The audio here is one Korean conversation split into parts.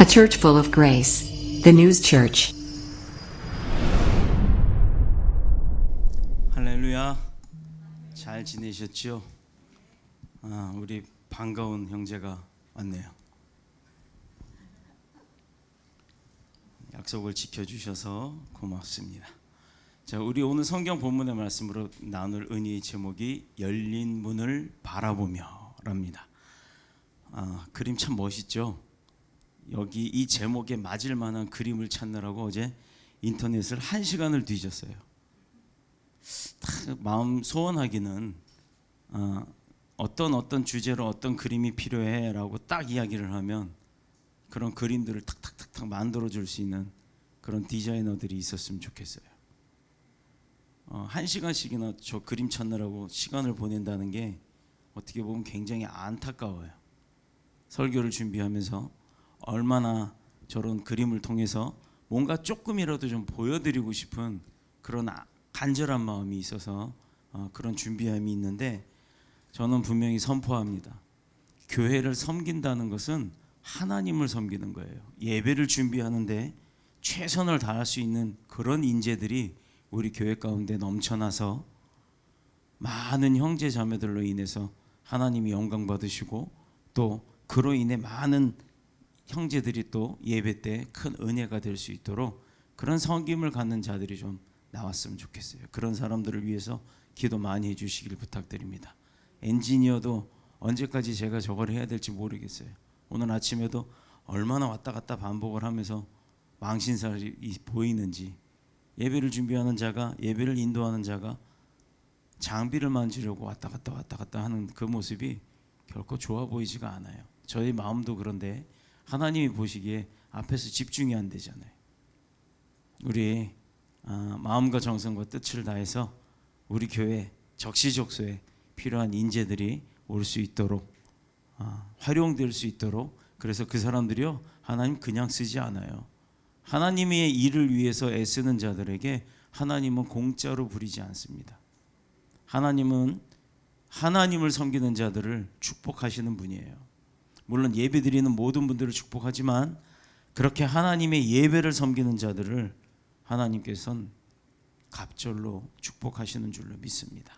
A church full of grace. The News Church. 할렐루야. 잘 지내셨죠? 우리 반가운 형제가 왔네요. 약속을 지켜주셔서 고맙습니다. 자, 우리 오늘 성경 본문의 말씀으로 나눌 은혜의 제목이 열린 문을 바라보며랍니다. 그림 참 멋있죠? 여기 이 제목에 맞을 만한 그림을 찾느라고 어제 인터넷을 1시간을 뒤졌어요. 딱 마음 소원하기는 어떤 주제로 어떤 그림이 필요해라고 딱 이야기를 하면 그런 그림들을 탁탁탁탁 만들어줄 수 있는 그런 디자이너들이 있었으면 좋겠어요. 1시간씩이나 저 그림 찾느라고 시간을 보낸다는 게 어떻게 보면 굉장히 안타까워요. 설교를 준비하면서 얼마나 저런 그림을 통해서 뭔가 조금이라도 좀 보여드리고 싶은 그런 간절한 마음이 있어서 그런 준비함이 있는데, 저는 분명히 선포합니다. 교회를 섬긴다는 것은 하나님을 섬기는 거예요. 예배를 준비하는데 최선을 다할 수 있는 그런 인재들이 우리 교회 가운데 넘쳐나서 많은 형제 자매들로 인해서 하나님이 영광 받으시고, 또 그로 인해 많은 형제들이 또 예배 때 큰 은혜가 될 수 있도록 그런 섬김을 갖는 자들이 좀 나왔으면 좋겠어요. 그런 사람들을 위해서 기도 많이 해주시길 부탁드립니다. 엔지니어도 언제까지 제가 저걸 해야 될지 모르겠어요. 오늘 아침에도 얼마나 왔다 갔다 반복을 하면서 망신살이 보이는지, 예배를 준비하는 자가, 예배를 인도하는 자가 장비를 만지려고 왔다 갔다 하는 그 모습이 결코 좋아 보이지가 않아요. 저희 마음도 그런데 하나님이 보시기에 앞에서 집중이 안 되잖아요. 우리 마음과 정성과 뜻을 다해서 우리 교회 적시적소에 필요한 인재들이 올 수 있도록, 활용될 수 있도록, 그래서 그 사람들이요, 하나님 그냥 쓰지 않아요. 하나님의 일을 위해서 애쓰는 자들에게 하나님은 공짜로 부리지 않습니다. 하나님은 하나님을 섬기는 자들을 축복하시는 분이에요. 물론 예배드리는 모든 분들을 축복하지만 그렇게 하나님의 예배를 섬기는 자들을 하나님께서는 갑절로 축복하시는 줄로 믿습니다.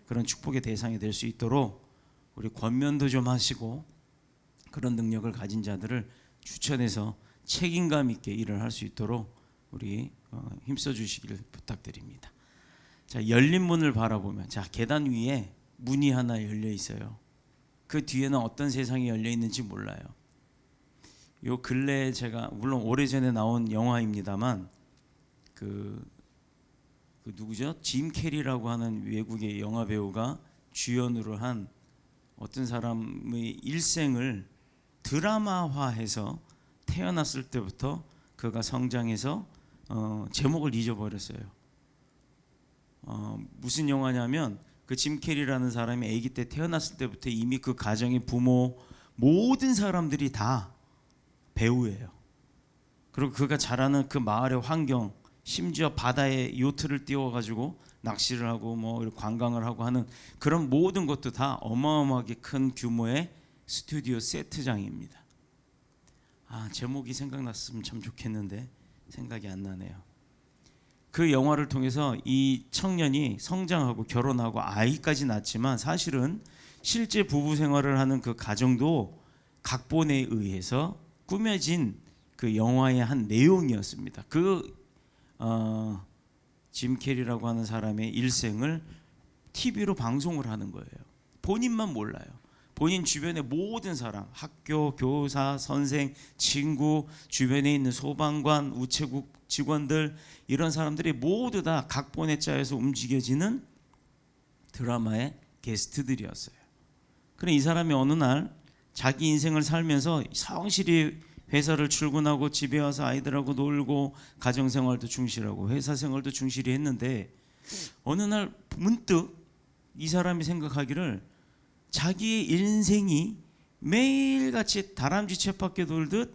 그런 축복의 대상이 될 수 있도록 우리 권면도 좀 하시고, 그런 능력을 가진 자들을 추천해서 책임감 있게 일을 할 수 있도록 우리 힘써 주시기를 부탁드립니다. 자, 열린 문을 바라보면, 자, 계단 위에 문이 하나 열려 있어요. 그 뒤에는 어떤 세상이 열려 있는지 몰라요. 요 근래에 제가, 물론 오래전에 나온 영화입니다만, 그 누구죠? 짐 캐리라고 하는 외국의 영화 배우가 주연으로 한 어떤 사람의 일생을 드라마화해서 태어났을 때부터 그가 성장해서 제목을 잊어버렸어요. 무슨 영화냐면, 그 짐 캐리라는 사람이 아기 때 태어났을 때부터 이미 그 가정의 부모 모든 사람들이 다 배우예요. 그리고 그가 자라는 그 마을의 환경, 심지어 바다에 요트를 띄워가지고 낚시를 하고 뭐 관광을 하고 하는 그런 모든 것도 다 어마어마하게 큰 규모의 스튜디오 세트장입니다. 제목이 생각났으면 참 좋겠는데 생각이 안 나네요. 그 영화를 통해서 이 청년이 성장하고 결혼하고 아이까지 낳지만, 사실은 실제 부부 생활을 하는 그 가정도 각본에 의해서 꾸며진 그 영화의 한 내용이었습니다. 짐 캐리라고 하는 사람의 일생을 TV로 방송을 하는 거예요. 본인만 몰라요. 본인 주변의 모든 사람, 학교, 교사, 선생, 친구, 주변에 있는 소방관, 우체국 직원들, 이런 사람들이 모두 다 각본에 짜여서 움직여지는 드라마의 게스트들이었어요. 그래, 이 사람이 어느 날 자기 인생을 살면서 성실히 회사를 출근하고 집에 와서 아이들하고 놀고 가정생활도 충실하고 회사 생활도 충실히 했는데, 어느 날 문득 이 사람이 생각하기를 자기의 인생이 매일같이 다람쥐 쳇바퀴 돌듯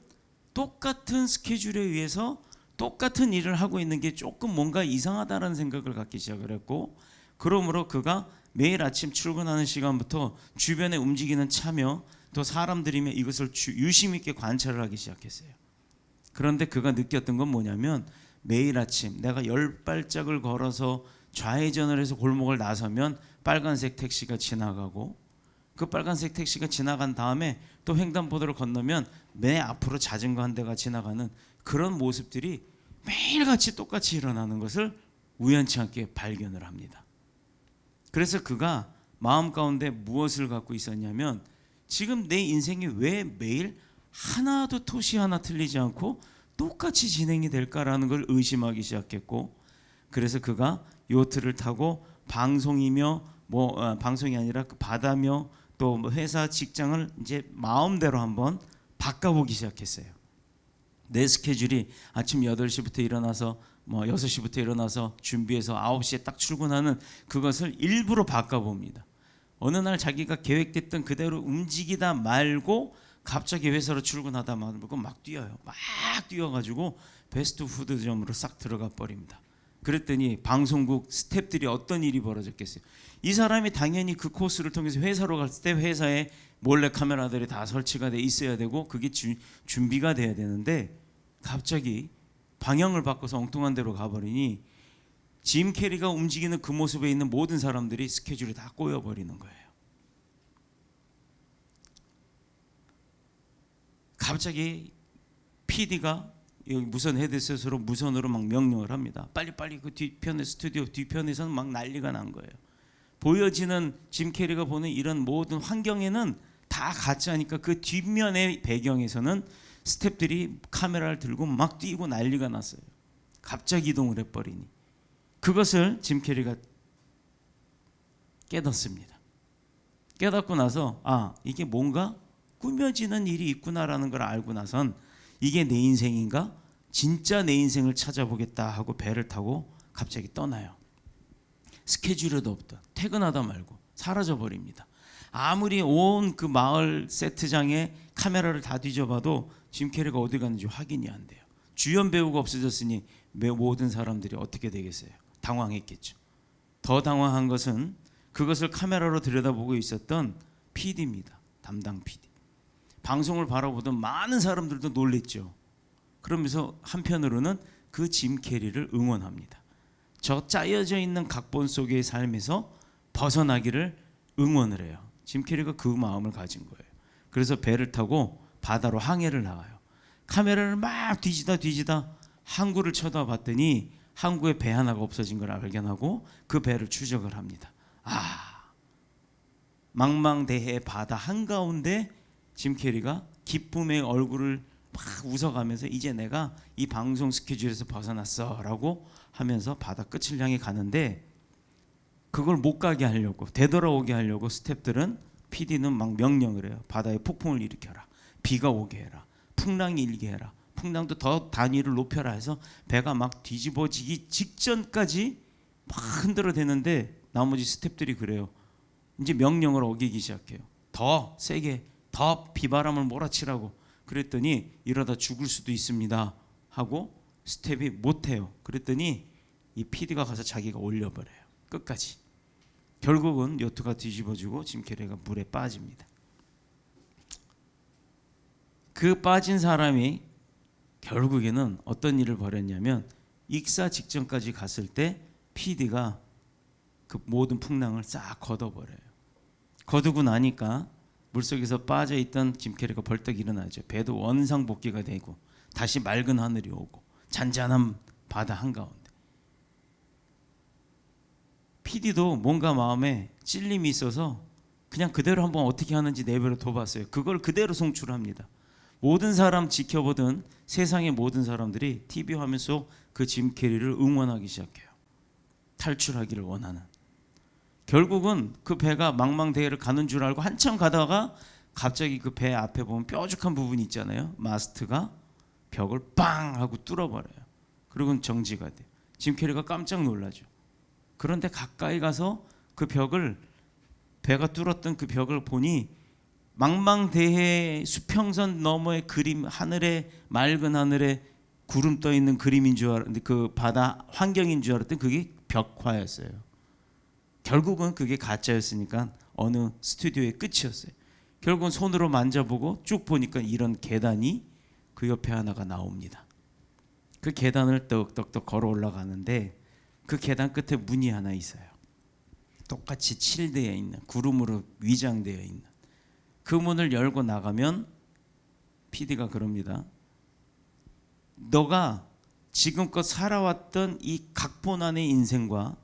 똑같은 스케줄에 의해서 똑같은 일을 하고 있는 게 조금 뭔가 이상하다는 생각을 갖기 시작을 했고, 그러므로 그가 매일 아침 출근하는 시간부터 주변에 움직이는 차며 또 사람들이며 이것을 유심 있게 관찰을 하기 시작했어요. 그런데 그가 느꼈던 건 뭐냐면 매일 아침 내가 10발짝을 걸어서 좌회전을 해서 골목을 나서면 빨간색 택시가 지나가고 그 빨간색 택시가 지나간 다음에 또 횡단보도를 건너면 내 앞으로 자전거 한 대가 지나가는 그런 모습들이 매일같이 똑같이 일어나는 것을 우연치 않게 발견을 합니다. 그래서 그가 마음 가운데 무엇을 갖고 있었냐면 지금 내 인생이 왜 매일 하나도 토시 하나 틀리지 않고 똑같이 진행이 될까라는 걸 의심하기 시작했고, 그래서 그가 요트를 타고 방송이며 방송이 아니라 그 바다며 또 회사 직장을 이제 마음대로 한번 바꿔보기 시작했어요. 내 스케줄이 아침 8시부터 일어나서 6시부터 일어나서 준비해서 9시에 딱 출근하는 그것을 일부러 바꿔봅니다. 어느 날 자기가 계획됐던 그대로 움직이다 말고 갑자기 회사로 출근하다 말고 막 뛰어요. 막 뛰어가지고 패스트푸드점으로 싹 들어가 버립니다. 그랬더니 방송국 스태프들이 어떤 일이 벌어졌겠어요. 이 사람이 당연히 그 코스를 통해서 회사로 갔을 때 회사에 몰래 카메라들이 다 설치가 돼 있어야 되고 그게 준비가 돼야 되는데 갑자기 방향을 바꿔서 엉뚱한 데로 가버리니 짐 캐리가 움직이는 그 모습에 있는 모든 사람들이 스케줄이 다 꼬여버리는 거예요. 갑자기 PD가 여기 무선 헤드셋으로 무선으로 막 명령을 합니다. 빨리빨리 그 뒤편에 스튜디오 뒤편에서는 막 난리가 난 거예요. 보여지는 짐 캐리가 보는 이런 모든 환경에는 다 가짜니까 그 뒷면의 배경에서는 스태프들이 카메라를 들고 막 뛰고 난리가 났어요. 갑자기 이동을 해버리니 그것을 짐 캐리가 깨닫습니다. 깨닫고 나서 이게 뭔가 꾸며지는 일이 있구나라는 걸 알고 나선 이게 내 인생인가? 진짜 내 인생을 찾아보겠다 하고 배를 타고 갑자기 떠나요. 스케줄에도 없다. 퇴근하다 말고 사라져 버립니다. 아무리 온 그 마을 세트장에 카메라를 다 뒤져봐도 짐 캐리가 어디 갔는지 확인이 안 돼요. 주연 배우가 없어졌으니 모든 사람들이 어떻게 되겠어요? 당황했겠죠. 더 당황한 것은 그것을 카메라로 들여다보고 있었던 PD입니다. 담당 PD. 방송을 바라보던 많은 사람들도 놀랬죠. 그러면서 한편으로는 그 짐 캐리를 응원합니다. 저 짜여져 있는 각본 속의 삶에서 벗어나기를 응원을 해요. 짐 캐리가 그 마음을 가진 거예요. 그래서 배를 타고 바다로 항해를 나가요. 카메라를 막 뒤지다 항구를 쳐다봤더니 항구에 배 하나가 없어진 걸 발견하고 그 배를 추적을 합니다. 망망대해 바다 한가운데 짐 캐리가 기쁨의 얼굴을 막 웃어가면서 이제 내가 이 방송 스케줄에서 벗어났어 라고 하면서 바다 끝을 향해 가는데 그걸 못 가게 하려고 되돌아오게 하려고 스태프들은 PD는 막 명령을 해요. 바다에 폭풍을 일으켜라. 비가 오게 해라. 풍랑이 일게 해라. 풍랑도 더 단위를 높여라 해서 배가 막 뒤집어지기 직전까지 막 흔들어대는데 나머지 스태프들이 그래요. 이제 명령을 어기기 시작해요. 더 세게 더 비바람을 몰아치라고. 그랬더니 이러다 죽을 수도 있습니다 하고 스텝이 못해요. 그랬더니 이 PD가 가서 자기가 올려버려요. 끝까지. 결국은 요트가 뒤집어지고 짐 캐리가 물에 빠집니다. 그 빠진 사람이 결국에는 어떤 일을 벌였냐면 익사 직전까지 갔을 때 PD가 그 모든 풍랑을 싹 걷어버려요. 거두고 나니까 물속에서 빠져있던 짐 캐리가 벌떡 일어나죠. 배도 원상복귀가 되고 다시 맑은 하늘이 오고 잔잔한 바다 한가운데 PD도 뭔가 마음에 찔림이 있어서 그냥 그대로 한번 어떻게 하는지 내버려 둬봤어요. 그걸 그대로 송출합니다. 모든 사람 지켜보던 세상의 모든 사람들이 TV 화면 속 그 짐 캐리를 응원하기 시작해요. 탈출하기를 원하는. 결국은 그 배가 망망대해를 가는 줄 알고 한참 가다가 갑자기 그 배 앞에 보면 뾰족한 부분이 있잖아요. 마스트가 벽을 빵 하고 뚫어버려요. 그리고는 정지가 돼요. 짐 캐리가 깜짝 놀라죠. 그런데 가까이 가서 그 벽을 배가 뚫었던 그 벽을 보니 망망대해 수평선 너머의 그림 하늘에 맑은 하늘에 구름 떠 있는 그림인 줄 알았는데 그 바다 환경인 줄 알았더니 그게 벽화였어요. 결국은 그게 가짜였으니까 어느 스튜디오의 끝이었어요. 결국은 손으로 만져보고 쭉 보니까 이런 계단이 그 옆에 하나가 나옵니다. 그 계단을 떡떡떡 걸어 올라가는데 그 계단 끝에 문이 하나 있어요. 똑같이 칠되어 있는, 구름으로 위장되어 있는 그 문을 열고 나가면 PD가 그럽니다. 너가 지금껏 살아왔던 이 각본 안의 인생과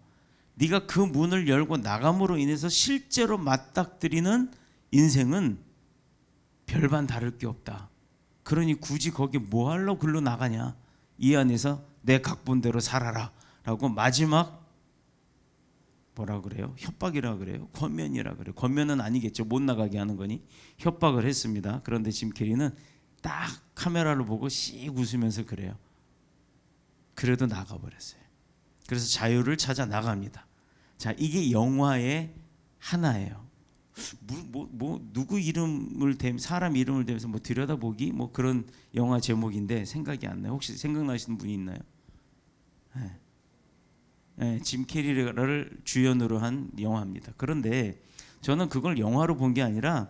네가 그 문을 열고 나감으로 인해서 실제로 맞닥뜨리는 인생은 별반 다를 게 없다. 그러니 굳이 거기 뭐 하려고 글로 나가냐. 이 안에서 내 각본대로 살아라 라고 마지막 뭐라 그래요? 협박이라 그래요? 권면이라 그래요? 권면은 아니겠죠. 못 나가게 하는 거니 협박을 했습니다. 그런데 짐 캐리는 딱 카메라를 보고 씩 웃으면서 그래요. 그래도 나가버렸어요. 그래서 자유를 찾아 나갑니다. 자, 이게 영화의 하나예요. 누구 이름을 사람 이름을 대면서 뭐 들여다보기 뭐 그런 영화 제목인데 생각이 안 나요. 혹시 생각나시는 분이 있나요? 네. 네, 짐 캐리를 주연으로 한 영화입니다. 그런데 저는 그걸 영화로 본 게 아니라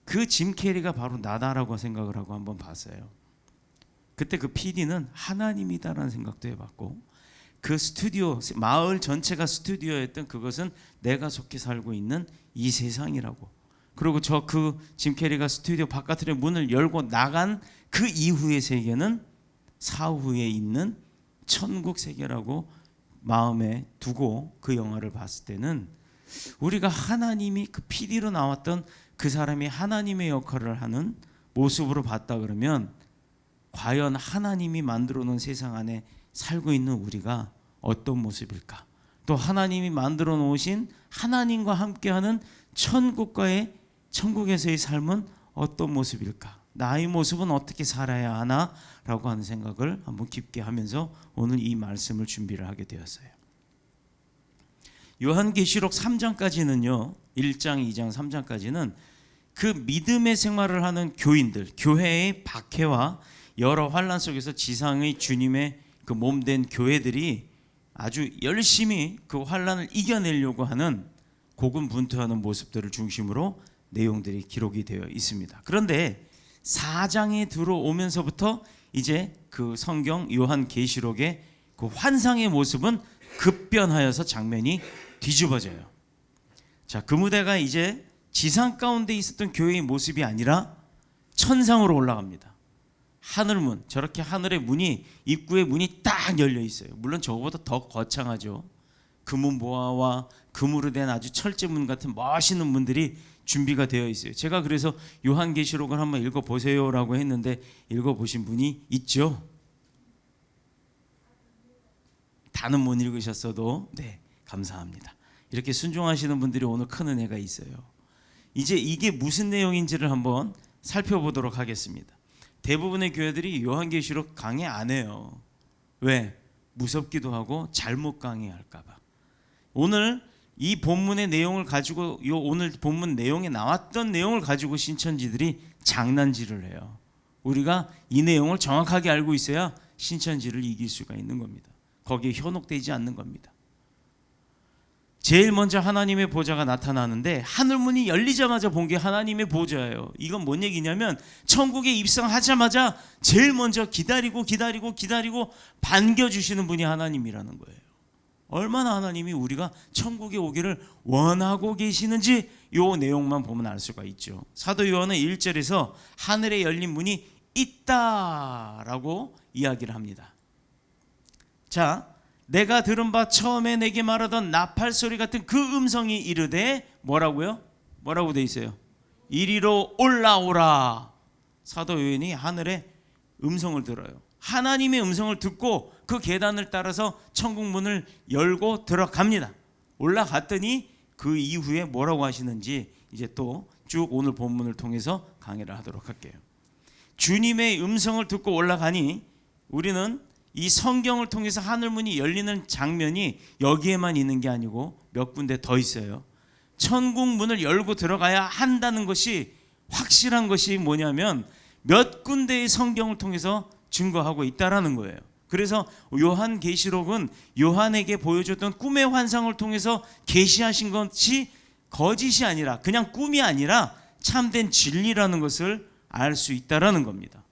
그 짐 캐리가 바로 나다라고 생각을 하고 한번 봤어요. 그때 그 PD는 하나님이다라는 생각도 해봤고, 그 스튜디오, 마을 전체가 스튜디오였던 그것은 내가 속해 살고 있는 이 세상이라고. 그리고 그 짐 캐리가 스튜디오 바깥으로 문을 열고 나간 그 이후의 세계는 사후에 있는 천국 세계라고 마음에 두고 그 영화를 봤을 때는 우리가 하나님이 그 PD로 나왔던 그 사람이 하나님의 역할을 하는 모습으로 봤다 그러면 과연 하나님이 만들어 놓은 세상 안에 살고 있는 우리가 어떤 모습일까? 또 하나님이 만들어 놓으신 하나님과 함께하는 천국에서의 삶은 어떤 모습일까? 나의 모습은 어떻게 살아야 하나? 라고 하는 생각을 한번 깊게 하면서 오늘 이 말씀을 준비를 하게 되었어요. 요한계시록 3장까지는요, 1장, 2장, 3장까지는 그 믿음의 생활을 하는 교인들, 교회의 박해와 여러 환난 속에서 지상의 주님의 그 몸된 교회들이 아주 열심히 그 환난을 이겨내려고 하는 고군분투하는 모습들을 중심으로 내용들이 기록이 되어 있습니다. 그런데 4장에 들어오면서부터 이제 그 성경 요한계시록의 그 환상의 모습은 급변하여서 장면이 뒤집어져요. 자, 그 무대가 이제 지상 가운데 있었던 교회의 모습이 아니라 천상으로 올라갑니다. 하늘문, 저렇게 하늘의 문이, 입구의 문이 딱 열려 있어요. 물론 저거보다 더 거창하죠. 금은보화와 금으로 된 아주 철제문 같은 멋있는 문들이 준비가 되어 있어요. 제가 그래서 요한계시록을 한번 읽어보세요라고 했는데 읽어보신 분이 있죠? 다는 못 읽으셨어도 네, 감사합니다. 이렇게 순종하시는 분들이 오늘 큰 은혜가 있어요. 이제 이게 무슨 내용인지를 한번 살펴보도록 하겠습니다. 대부분의 교회들이 요한계시록 강의 안 해요. 왜? 무섭기도 하고 잘못 강의할까 봐. 오늘 이 본문의 내용을 가지고 오늘 본문 내용에 나왔던 내용을 가지고 신천지들이 장난질을 해요. 우리가 이 내용을 정확하게 알고 있어야 신천지를 이길 수가 있는 겁니다. 거기에 현혹되지 않는 겁니다. 제일 먼저 하나님의 보좌가 나타나는데 하늘문이 열리자마자 본 게 하나님의 보좌예요. 이건 뭔 얘기냐면 천국에 입성하자마자 제일 먼저 기다리고 반겨주시는 분이 하나님이라는 거예요. 얼마나 하나님이 우리가 천국에 오기를 원하고 계시는지 이 내용만 보면 알 수가 있죠. 사도 요한은 1절에서 하늘에 열린 문이 있다라고 이야기를 합니다. 자, 내가 들은 바 처음에 내게 말하던 나팔 소리 같은 그 음성이 이르되 뭐라고요? 뭐라고 돼 있어요? 이리로 올라오라. 사도 요한이 하늘의 음성을 들어요. 하나님의 음성을 듣고 그 계단을 따라서 천국 문을 열고 들어갑니다. 올라갔더니 그 이후에 뭐라고 하시는지 이제 또 쭉 오늘 본문을 통해서 강의를 하도록 할게요. 주님의 음성을 듣고 올라가니 우리는 이 성경을 통해서 하늘문이 열리는 장면이 여기에만 있는 게 아니고 몇 군데 더 있어요. 천국 문을 열고 들어가야 한다는 것이 확실한 것이 뭐냐면 몇 군데의 성경을 통해서 증거하고 있다라는 거예요. 그래서 요한계시록은 요한에게 보여줬던 꿈의 환상을 통해서 계시하신 것이 거짓이 아니라 그냥 꿈이 아니라 참된 진리라는 것을 알 수 있다라는 겁니다.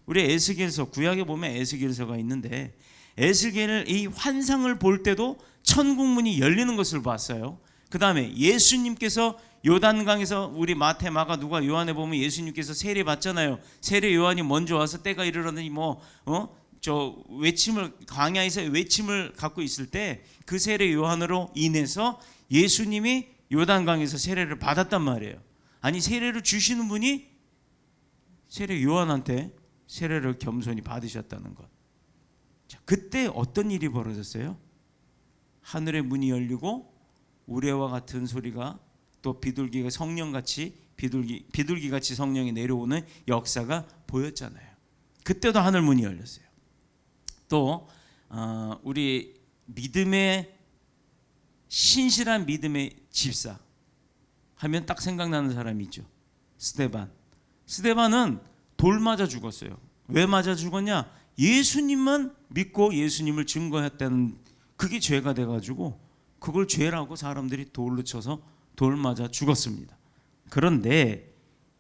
우리 에스겔서, 구약에 보면 에스겔서가 있는데 에스겔을 이 환상을 볼 때도 천국 문이 열리는 것을 봤어요. 그 다음에 예수님께서 요단강에서, 우리 마태, 마가, 누가, 요한에 보면 예수님께서 세례 받잖아요. 세례 요한이 먼저 와서 때가 이르러니 외침을, 광야에서 외침을 갖고 있을 때 그 세례 요한으로 인해서 예수님이 요단강에서 세례를 받았단 말이에요. 아니, 세례를 주시는 분이 세례 요한한테 세례를 겸손히 받으셨다는 것. 자, 그때 어떤 일이 벌어졌어요? 하늘의 문이 열리고 우레와 같은 소리가, 또 비둘기가 성령같이, 비둘기같이 성령이 내려오는 역사가 보였잖아요. 그때도 하늘 문이 열렸어요. 또 우리 믿음의, 신실한 믿음의 집사 하면 딱 생각나는 사람이 있죠. 스데반은 돌 맞아 죽었어요. 왜 맞아 죽었냐? 예수님만 믿고 예수님을 증거했다는, 그게 죄가 돼가지고 그걸 죄라고 사람들이 돌로 쳐서 돌 맞아 죽었습니다. 그런데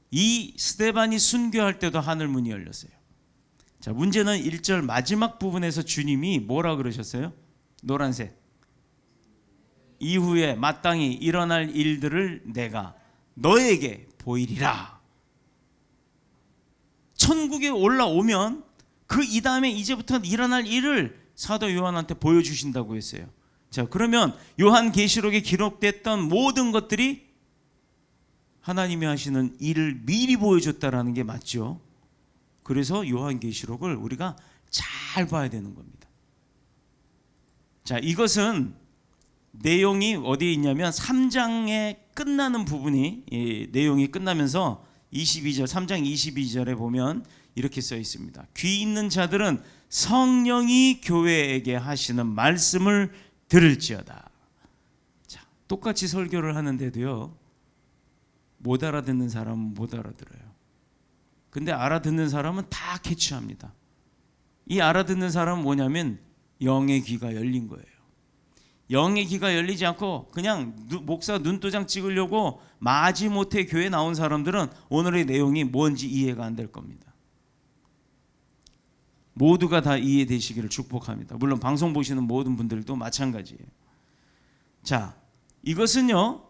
이 스데반이 순교할 때도 하늘 문이 열렸어요. 자, 문제는 1절 마지막 부분에서 주님이 뭐라 그러셨어요? 노란색. 이후에 마땅히 일어날 일들을 내가 너에게 보이리라. 천국에 올라오면 그 이 다음에 이제부터 일어날 일을 사도 요한한테 보여주신다고 했어요. 자, 그러면 요한계시록에 기록됐던 모든 것들이 하나님이 하시는 일을 미리 보여줬다라는 게 맞죠. 그래서 요한계시록을 우리가 잘 봐야 되는 겁니다. 자, 이것은 내용이 어디에 있냐면 3장에 끝나는 부분이, 내용이 끝나면서 22절, 3장 22절에 보면 이렇게 써 있습니다. 귀 있는 자들은 성령이 교회에게 하시는 말씀을 들을지어다. 자, 똑같이 설교를 하는데도요, 못 알아듣는 사람은 못 알아들어요. 근데 알아듣는 사람은 다 캐치합니다. 이 알아듣는 사람은 뭐냐면 영의 귀가 열린 거예요. 영의 귀가 열리지 않고 그냥 목사 눈도장 찍으려고 마지못해 교회 나온 사람들은 오늘의 내용이 뭔지 이해가 안 될 겁니다. 모두가 다 이해되시기를 축복합니다. 물론 방송 보시는 모든 분들도 마찬가지예요. 자, 이것은요,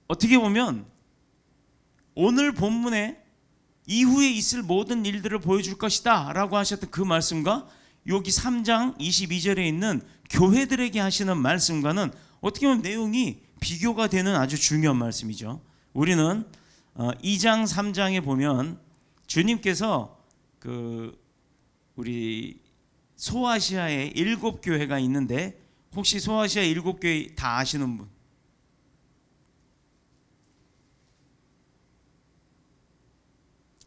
어떻게 보면 오늘 본문에 이후에 있을 모든 일들을 보여줄 것이다 라고 하셨던 그 말씀과 여기 3장 22절에 있는 교회들에게 하시는 말씀과는 어떻게 보면 내용이 비교가 되는 아주 중요한 말씀이죠. 우리는 2장 3장에 보면 주님께서 우리 소아시아에 7교회가 있는데, 혹시 소아시아 7교회 다 아시는 분?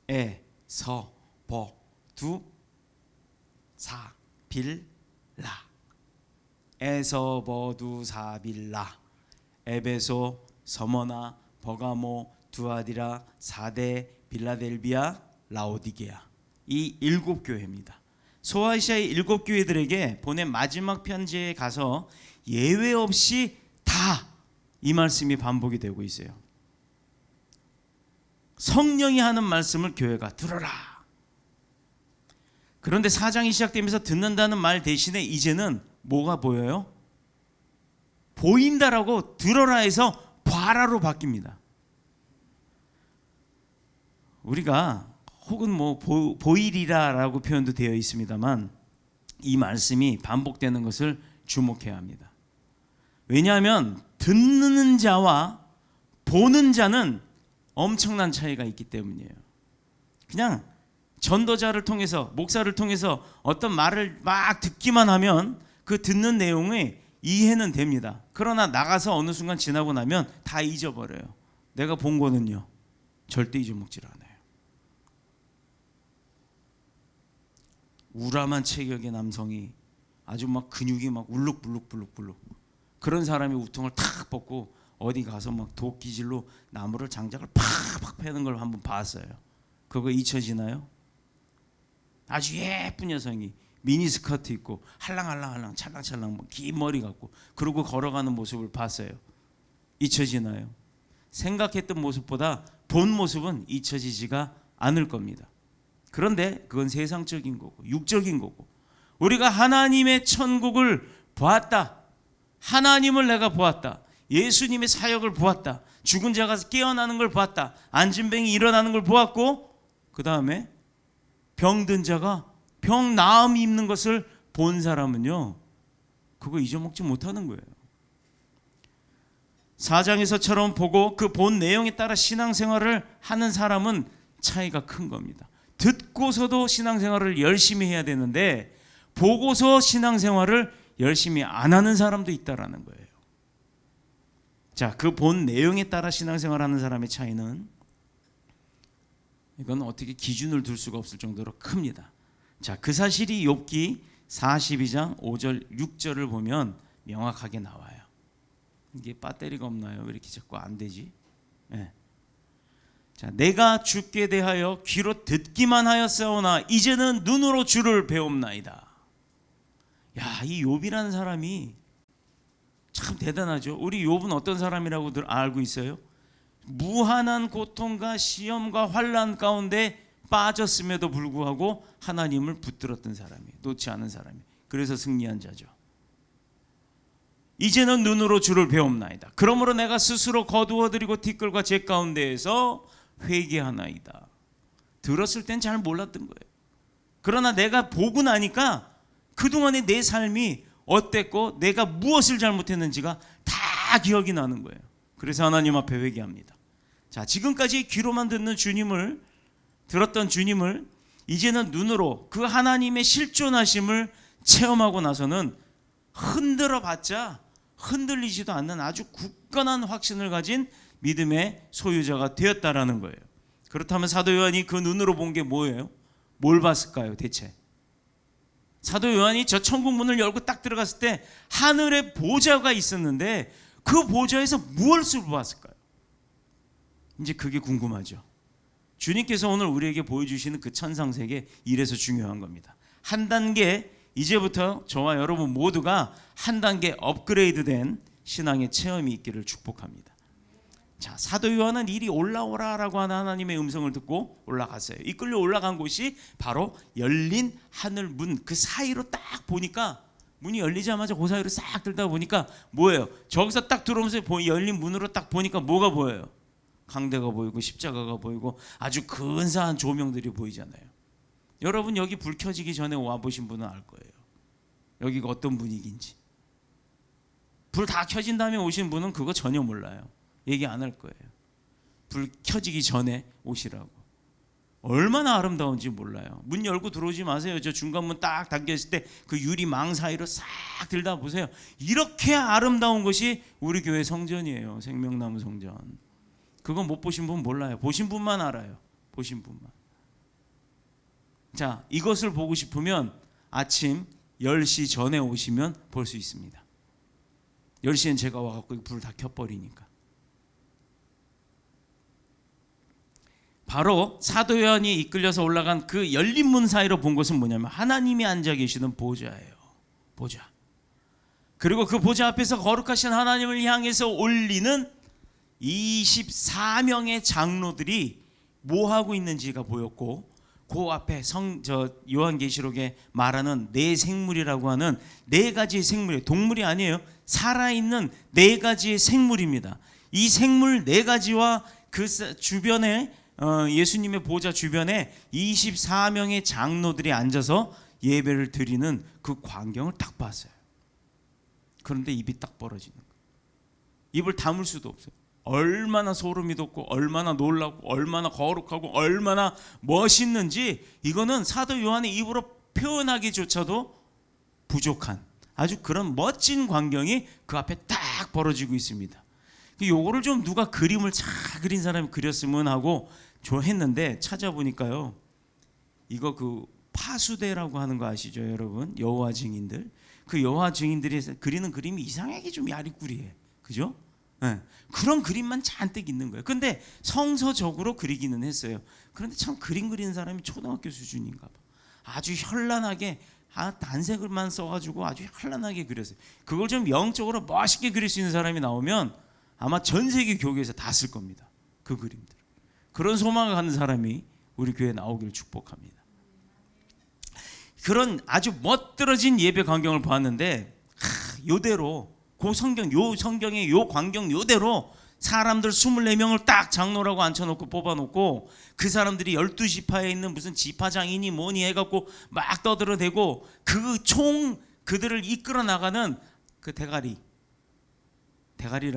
에, 서, 버, 두, 사, 빌, 라. 에서, 버, 두, 사, 빌, 라. 에베소, 서머나, 버가모, 두아디라, 사데, 빌라델비아, 라오디게아. 이 7교회입니다. 소아시아의 7교회들에게 보낸 마지막 편지에 가서 예외 없이 다 이 말씀이 반복이 되고 있어요. 성령이 하는 말씀을 교회가 들어라. 그런데 4장이 시작되면서 듣는다는 말 대신에 이제는 뭐가 보여요? 보인다라고 들어라 해서 봐라로 바뀝니다. 우리가 혹은 보이리라라고 표현도 되어 있습니다만 이 말씀이 반복되는 것을 주목해야 합니다. 왜냐하면 듣는 자와 보는 자는 엄청난 차이가 있기 때문이에요. 그냥 전도자를 통해서, 목사를 통해서 어떤 말을 막 듣기만 하면 그 듣는 내용이 이해는 됩니다. 그러나 나가서 어느 순간 지나고 나면 다 잊어버려요. 내가 본 거는요, 절대 잊어먹질 않아요. 우람한 체격의 남성이 아주 막 근육이 막 울룩불룩 그런 사람이 우통을 탁 벗고 어디 가서 막 도끼질로 나무를, 장작을 팍팍 패는 걸 한번 봤어요. 그거 잊혀지나요? 아주 예쁜 여성이 미니스커트 입고 할랑할랑 찰랑찰랑 긴 머리 갖고 그러고 걸어가는 모습을 봤어요. 잊혀지나요? 생각했던 모습보다 본 모습은 잊혀지지가 않을 겁니다. 그런데 그건 세상적인 거고 육적인 거고, 우리가 하나님의 천국을 보았다, 하나님을 내가 보았다, 예수님의 사역을 보았다, 죽은 자가 깨어나는 걸 보았다, 안진뱅이 일어나는 걸 보았고, 그 다음에 병든 자가 병 나음이 입는 것을 본 사람은요, 그거 잊어먹지 못하는 거예요. 4장에서처럼 보고 그 본 내용에 따라 신앙생활을 하는 사람은 차이가 큰 겁니다. 듣고서도 신앙생활을 열심히 해야 되는데 보고서 신앙생활을 열심히 안 하는 사람도 있다라는 거예요. 자, 그 본 내용에 따라 신앙생활하는 사람의 차이는, 이건 어떻게 기준을 둘 수가 없을 정도로 큽니다. 자, 그 사실이 욥기 42장 5절 6절을 보면 명확하게 나와요. 이게 배터리가 없나요? 왜 이렇게 자꾸 안 되지? 네. 자, 내가 주께 대하여 귀로 듣기만 하였사오나 이제는 눈으로 주를 배움나이다. 야, 이 욥이라는 사람이 참 대단하죠. 우리 욥은 어떤 사람이라고 알고 있어요? 무한한 고통과 시험과 환난 가운데 빠졌음에도 불구하고 하나님을 붙들었던 사람이, 놓지 않은 사람이, 그래서 승리한 자죠. 이제는 눈으로 주를 배움나이다. 그러므로 내가 스스로 거두어드리고 티끌과 재 가운데에서 회개하나이다. 들었을 땐 잘 몰랐던 거예요. 그러나 내가 보고 나니까 그동안의 내 삶이 어땠고 내가 무엇을 잘못했는지가 다 기억이 나는 거예요. 그래서 하나님 앞에 회개합니다. 자, 지금까지 귀로만 듣는 주님을, 들었던 주님을 이제는 눈으로 그 하나님의 실존하심을 체험하고 나서는 흔들어 봤자 흔들리지도 않는 아주 굳건한 확신을 가진 믿음의 소유자가 되었다라는 거예요. 그렇다면 사도 요한이 그 눈으로 본 게 뭐예요? 뭘 봤을까요 대체? 사도 요한이 저 천국 문을 열고 딱 들어갔을 때 하늘에 보좌가 있었는데 그 보좌에서 무엇을 보았을까요? 이제 그게 궁금하죠. 주님께서 오늘 우리에게 보여주시는 그 천상세계, 이래서 중요한 겁니다. 한 단계, 이제부터 저와 여러분 모두가 한 단계 업그레이드된 신앙의 체험이 있기를 축복합니다. 자, 사도 요한은 이리 올라오라라고 하는 하나님의 음성을 듣고 올라갔어요. 이끌려 올라간 곳이 바로 열린 하늘 문, 그 사이로 딱 보니까, 문이 열리자마자 그 사이로 싹 들다 보니까 뭐예요? 저기서 딱 들어오면서 열린 문으로 딱 보니까 뭐가 보여요? 강대가 보이고 십자가가 보이고 아주 근사한 조명들이 보이잖아요. 여러분 여기 불 켜지기 전에 와보신 분은 알 거예요. 여기가 어떤 분위기인지. 불 다 켜진 다음에 오신 분은 그거 전혀 몰라요. 얘기 안 할 거예요. 불 켜지기 전에 오시라고. 얼마나 아름다운지 몰라요. 문 열고 들어오지 마세요. 저 중간문 딱 당겼을 때 그 유리망 사이로 싹 들다 보세요. 이렇게 아름다운 것이 우리 교회 성전이에요. 생명나무 성전. 그거 못 보신 분 몰라요. 보신 분만 알아요. 보신 분만. 자, 이것을 보고 싶으면 아침 10시 전에 오시면 볼 수 있습니다. 10시엔 제가 와갖고 불을 다 켜버리니까. 바로 사도 요한이 이끌려서 올라간 그 열린 문 사이로 본 것은 뭐냐면 하나님이 앉아 계시는 보좌예요. 보좌. 그리고 그 보좌 앞에서 거룩하신 하나님을 향해서 올리는 24명의 장로들이 뭐 하고 있는지가 보였고, 그 앞에 요한계시록에 말하는 네 생물이라고 하는 네 가지의 생물이에요. 동물이 아니에요. 살아있는 네 가지의 생물입니다. 이 생물 네 가지와 그 주변에 예수님의 보좌 주변에 24명의 장로들이 앉아서 예배를 드리는 그 광경을 딱 봤어요. 그런데 입이 딱 벌어지는 거예요. 입을 다물 수도 없어요. 얼마나 소름이 돋고 얼마나 놀랍고 얼마나 거룩하고 얼마나 멋있는지, 이거는 사도 요한의 입으로 표현하기조차도 부족한 아주 그런 멋진 광경이 그 앞에 딱 벌어지고 있습니다. 요거를 좀 누가 그림을 잘 그린 사람이 그렸으면 하고 했는데 찾아보니까요, 이거 그 파수대라고 하는 거 아시죠 여러분? 여호와 증인들. 그 여호와 증인들이 그리는 그림이 이상하게 좀 야리꾸리해. 그죠? 네. 그런 그림만 잔뜩 있는 거예요. 근데 성서적으로 그리기는 했어요. 그런데 참 그림 그리는 사람이 초등학교 수준인가 봐. 아주 현란하게 단색을만 써가지고 아주 현란하게 그렸어요. 그걸 좀 영적으로 멋있게 그릴 수 있는 사람이 나오면 아마 전 세계 교회에서 다 쓸 겁니다. 그 그림들. 그런 소망을 갖는 사람이 우리 교회에 나오기를 축복합니다. 그런 아주 멋들어진 예배 광경을 보았는데 요대로 그 성경, 요 성경의 요 광경 요대로 사람들 24명을 딱 장로라고 앉혀놓고 뽑아놓고 그 사람들이 12지파에 있는 무슨 지파장이니 뭐니 해갖고 막 떠들어대고 그 총 그들을 이끌어 나가는 그 대가리라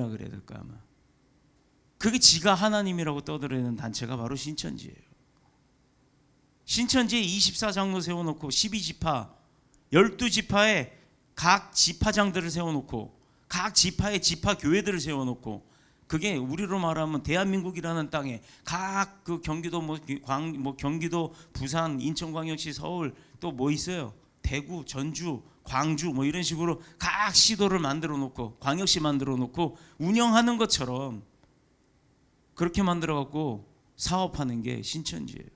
그래야 될까 아마. 그게 지가 하나님이라고 떠들어대는 단체가 바로 신천지예요. 신천지에 24장로 세워놓고 12지파 12지파에 각 지파장들을 세워놓고 각 지파의 지파교회들을 세워놓고 그게 우리로 말하면 대한민국이라는 땅에 각 그 경기도 경기도 부산 인천광역시 서울 또 뭐 있어요 대구 전주 광주 뭐 이런 식으로 각 시도를 만들어 놓고 광역시 만들어 놓고 운영하는 것처럼 그렇게 만들어 갖고 사업하는 게 신천지예요.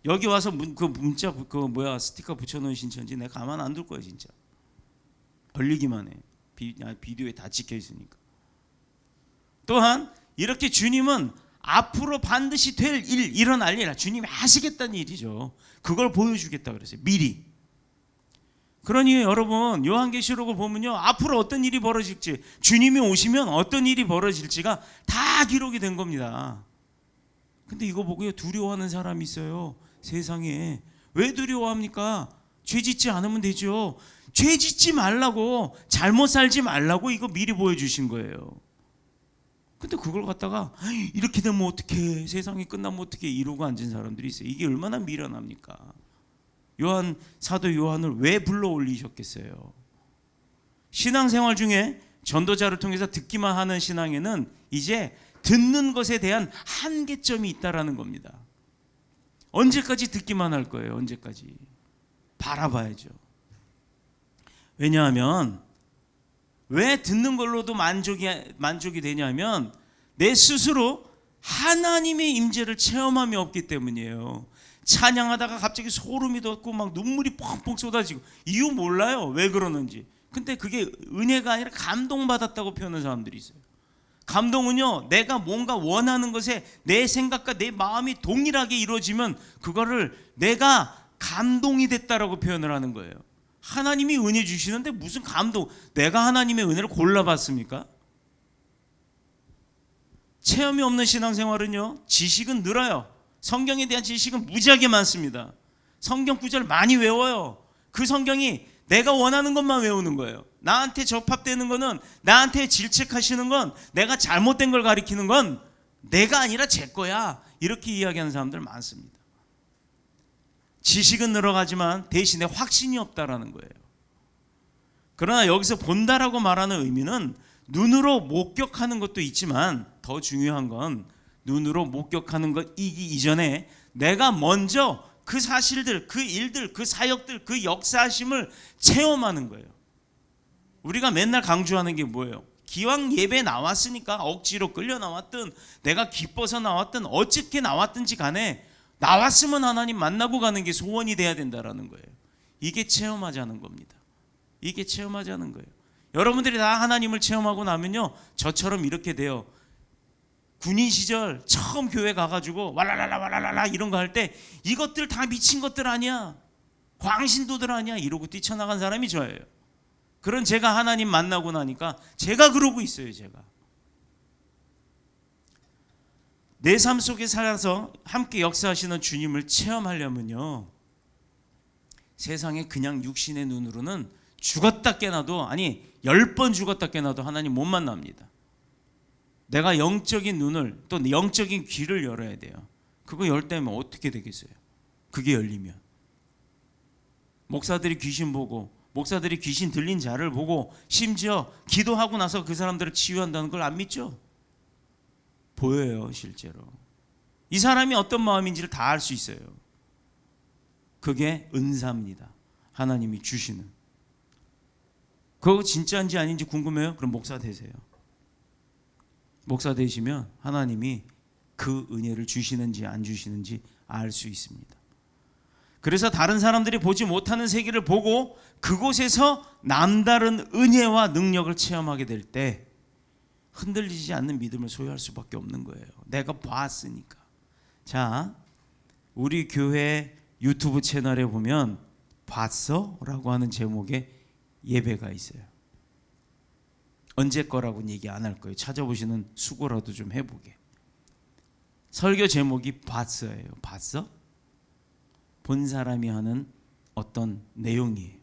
여기 와서 그 문자 스티커 붙여놓은 신천지 내가 가만 안 둘 거야 진짜. 걸리기만 해. 비디오에 다 찍혀 있으니까. 또한 이렇게 주님은 앞으로 반드시 될 일, 일어날 일, 주님이 하시겠다는 일이죠. 그걸 보여주겠다 그랬어요. 미리. 그러니 여러분 요한계시록을 보면요 앞으로 어떤 일이 벌어질지 주님이 오시면 어떤 일이 벌어질지가 다 기록이 된 겁니다. 근데 이거 보고요 두려워하는 사람이 있어요. 세상에. 왜 두려워합니까? 죄 짓지 않으면 되죠. 죄 짓지 말라고 잘못 살지 말라고 이거 미리 보여주신 거예요. 근데 그걸 갖다가 이렇게 되면 어떡해 세상이 끝나면 어떡해 이러고 앉은 사람들이 있어요. 이게 얼마나 미련합니까? 사도 요한을 왜 불러 올리셨겠어요? 신앙생활 중에 전도자를 통해서 듣기만 하는 신앙에는 이제 듣는 것에 대한 한계점이 있다라는 겁니다. 언제까지 듣기만 할 거예요? 언제까지? 바라봐야죠. 왜냐하면 왜 듣는 걸로도 만족이 되냐면 내 스스로 하나님의 임재를 체험함이 없기 때문이에요. 찬양하다가 갑자기 소름이 돋고 막 눈물이 펑펑 쏟아지고 이유 몰라요. 왜 그러는지. 근데 그게 은혜가 아니라 감동받았다고 표현하는 사람들이 있어요. 감동은요 내가 뭔가 원하는 것에 내 생각과 내 마음이 동일하게 이루어지면 그거를 내가 감동이 됐다라고 표현을 하는 거예요. 하나님이 은혜 주시는데 무슨 감동, 내가 하나님의 은혜를 골라봤습니까? 체험이 없는 신앙생활은요 지식은 늘어요. 성경에 대한 지식은 무지하게 많습니다. 성경 구절 많이 외워요. 그 성경이 내가 원하는 것만 외우는 거예요. 나한테 접합되는 거는, 나한테 질책하시는 건, 내가 잘못된 걸 가리키는 건 내가 아니라 제 거야. 이렇게 이야기하는 사람들 많습니다. 지식은 늘어가지만 대신에 확신이 없다라는 거예요. 그러나 여기서 본다라고 말하는 의미는 눈으로 목격하는 것도 있지만 더 중요한 건 눈으로 목격하는 것이기 이전에 내가 먼저 그 사실들, 그 일들, 그 사역들, 그 역사하심을 체험하는 거예요. 우리가 맨날 강조하는 게 뭐예요? 기왕 예배 나왔으니까 억지로 끌려 나왔든 내가 기뻐서 나왔든 어떻게 나왔든지 간에 나왔으면 하나님 만나고 가는 게 소원이 돼야 된다라는 거예요. 이게 체험하자는 겁니다. 이게 체험하자는 거예요. 여러분들이 다 하나님을 체험하고 나면요 저처럼 이렇게 돼요. 군인 시절 처음 교회 가가지고 왈랄랄라 이런 거 할 때 이것들 다 미친 것들 아니야, 광신도들 아니야 이러고 뛰쳐나간 사람이 저예요. 그런 제가 하나님 만나고 나니까 제가 그러고 있어요. 제가 내 삶 속에 살아서 함께 역사하시는 주님을 체험하려면요 세상에 그냥 육신의 눈으로는 죽었다 깨나도, 아니 10번 죽었다 깨나도 하나님 못 만납니다. 내가 영적인 눈을 또 영적인 귀를 열어야 돼요. 그거 열 때면 어떻게 되겠어요? 그게 열리면 목사들이 귀신 보고, 목사들이 귀신 들린 자를 보고 심지어 기도하고 나서 그 사람들을 치유한다는 걸 안 믿죠? 보여요. 실제로 이 사람이 어떤 마음인지를 다 알 수 있어요. 그게 은사입니다. 하나님이 주시는. 그거 진짜인지 아닌지 궁금해요? 그럼 목사 되세요. 목사 되시면 하나님이 그 은혜를 주시는지 안 주시는지 알 수 있습니다. 그래서 다른 사람들이 보지 못하는 세계를 보고 그곳에서 남다른 은혜와 능력을 체험하게 될 때 흔들리지 않는 믿음을 소유할 수밖에 없는 거예요. 내가 봤으니까. 자, 우리 교회 유튜브 채널에 보면 봤어? 라고 하는 제목의 예배가 있어요. 언제 거라고는 얘기 안 할 거예요. 찾아보시는 수고라도 좀 해보게. 설교 제목이 봤어예요. 봤어? 본 사람이 하는 어떤 내용이에요.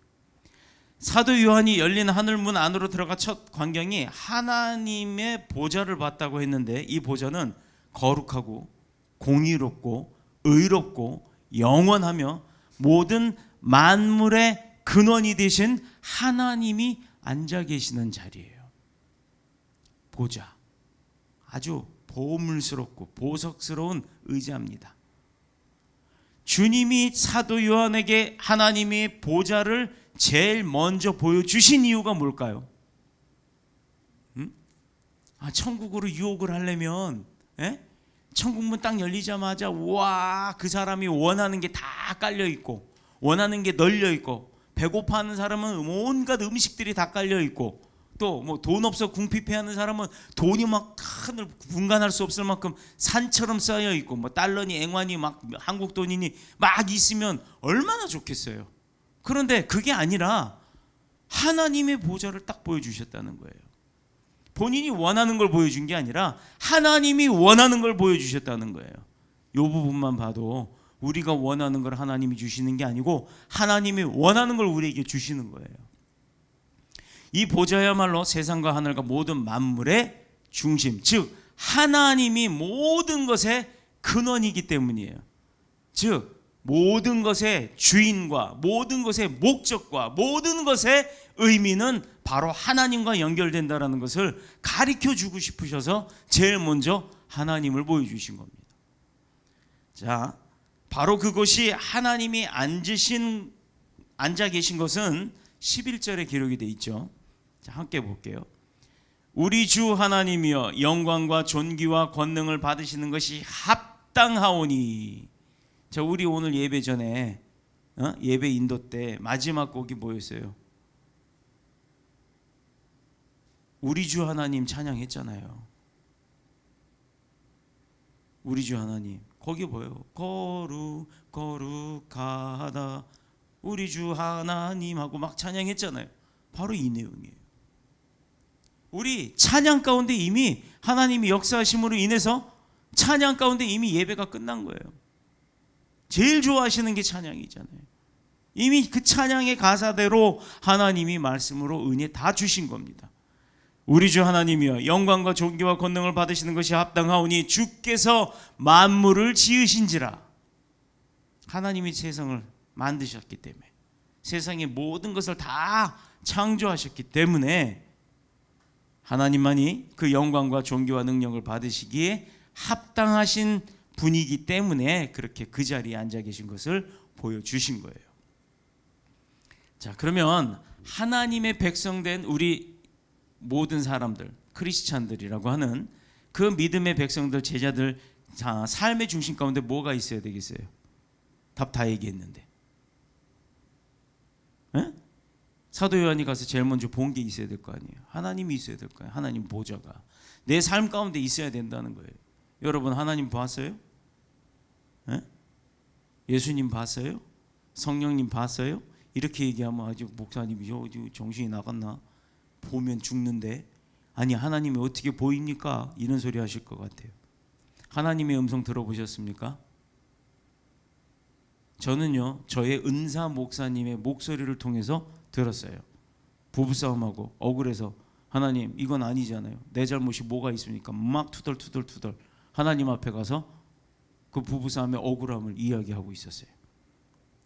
사도 요한이 열린 하늘문 안으로 들어가 첫 광경이 하나님의 보좌를 봤다고 했는데, 이 보좌는 거룩하고 공의롭고 의롭고 영원하며 모든 만물의 근원이 되신 하나님이 앉아 계시는 자리예요. 보좌. 아주 보물스럽고 보석스러운 의자입니다. 주님이 사도 요한에게 하나님의 보좌를 제일 먼저 보여주신 이유가 뭘까요? 천국으로 유혹을 하려면, 천국문 딱 열리자마자 와, 그 사람이 원하는 게 다 깔려 있고, 원하는 게 널려 있고, 배고파하는 사람은 온갖 음식들이 다 깔려 있고, 또 뭐 돈 없어 궁핍해하는 사람은 돈이 막 하늘 분간할 수 없을 만큼 산처럼 쌓여 있고, 뭐 달러니 앵환이 막 한국 돈이니 막 있으면 얼마나 좋겠어요. 그런데 그게 아니라 하나님의 보좌를 딱 보여주셨다는 거예요. 본인이 원하는 걸 보여준 게 아니라 하나님이 원하는 걸 보여주셨다는 거예요. 이 부분만 봐도 우리가 원하는 걸 하나님이 주시는 게 아니고 하나님이 원하는 걸 우리에게 주시는 거예요. 이 보좌야말로 세상과 하늘과 모든 만물의 중심, 즉 하나님이 모든 것의 근원이기 때문이에요. 즉 모든 것의 주인과 모든 것의 목적과 모든 것의 의미는 바로 하나님과 연결된다는 것을 가르쳐 주고 싶으셔서 제일 먼저 하나님을 보여주신 겁니다. 자, 바로 그것이 하나님이 앉아 계신 것은 11절에 기록이 되어 있죠. 자, 함께 볼게요. 우리 주 하나님이여 영광과 존귀와 권능을 받으시는 것이 합당하오니. 자, 우리 오늘 예배 전에 예배 인도 때 마지막 곡이 뭐였어요? 우리 주 하나님 찬양했잖아요. 우리 주 하나님. 거기 뭐예요? 거룩하다 우리 주 하나님 하고 막 찬양했잖아요. 바로 이 내용이에요. 우리 찬양 가운데 이미 하나님이 역사하심으로 인해서 찬양 가운데 이미 예배가 끝난 거예요. 제일 좋아하시는 게 찬양이잖아요. 이미 그 찬양의 가사대로 하나님이 말씀으로 은혜 다 주신 겁니다. 우리 주 하나님이여 영광과 존귀와 권능을 받으시는 것이 합당하오니 주께서 만물을 지으신지라. 하나님이 세상을 만드셨기 때문에, 세상의 모든 것을 다 창조하셨기 때문에 하나님만이 그 영광과 존귀와 능력을 받으시기에 합당하신 분이기 때문에 그렇게 그 자리에 앉아 계신 것을 보여주신 거예요. 자, 그러면 하나님의 백성된 우리 모든 사람들, 크리스찬들이라고 하는 그 믿음의 백성들, 제자들, 자, 삶의 중심 가운데 뭐가 있어야 되겠어요? 답 다 얘기했는데, 사도 요한이 가서 제일 먼저 본 게 있어야 될 거 아니에요. 하나님이 있어야 될 거예요. 하나님 보좌가 내 삶 가운데 있어야 된다는 거예요. 여러분 하나님 봤어요? 예수님 봤어요? 성령님 봤어요? 이렇게 얘기하면 아주 목사님이 정신이 나갔나? 보면 죽는데, 아니 하나님이 어떻게 보입니까? 이런 소리 하실 것 같아요. 하나님의 음성 들어보셨습니까? 저는요, 저의 은사 목사님의 목소리를 통해서 들었어요. 부부싸움하고 억울해서 하나님 이건 아니잖아요. 내 잘못이 뭐가 있습니까? 막 투덜투덜 하나님 앞에 가서 그 부부싸움의 억울함을 이야기하고 있었어요.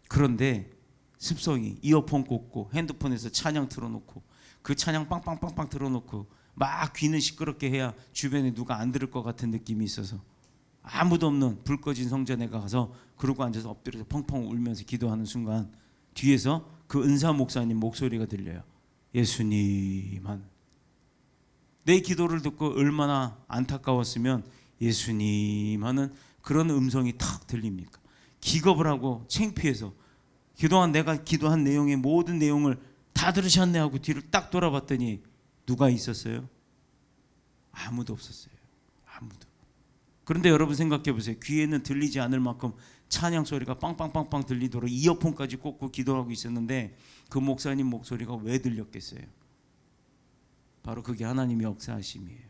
그런데 습성이 이어폰 꽂고 핸드폰에서 찬양 틀어놓고 그 찬양 빵빵빵빵 틀어놓고 막 귀는 시끄럽게 해야 주변에 누가 안 들을 것 같은 느낌이 있어서 아무도 없는 불 꺼진 성전에 가서 그러고 앉아서 엎드려서 펑펑 울면서 기도하는 순간 뒤에서 그 은사 목사님 목소리가 들려요. 예수님 하는. 내 기도를 듣고 얼마나 안타까웠으면 예수님 하는 그런 음성이 탁 들립니까? 기겁을 하고 창피해서 그동안 내가 기도한 내용의 모든 내용을 다 들으셨네 하고 뒤를 딱 돌아봤더니 누가 있었어요? 아무도 없었어요. 아무도. 그런데 여러분 생각해 보세요. 귀에는 들리지 않을 만큼 찬양 소리가 빵빵빵빵 들리도록 이어폰까지 꽂고 기도하고 있었는데 그 목사님 목소리가 왜 들렸겠어요? 바로 그게 하나님의 역사하심이에요.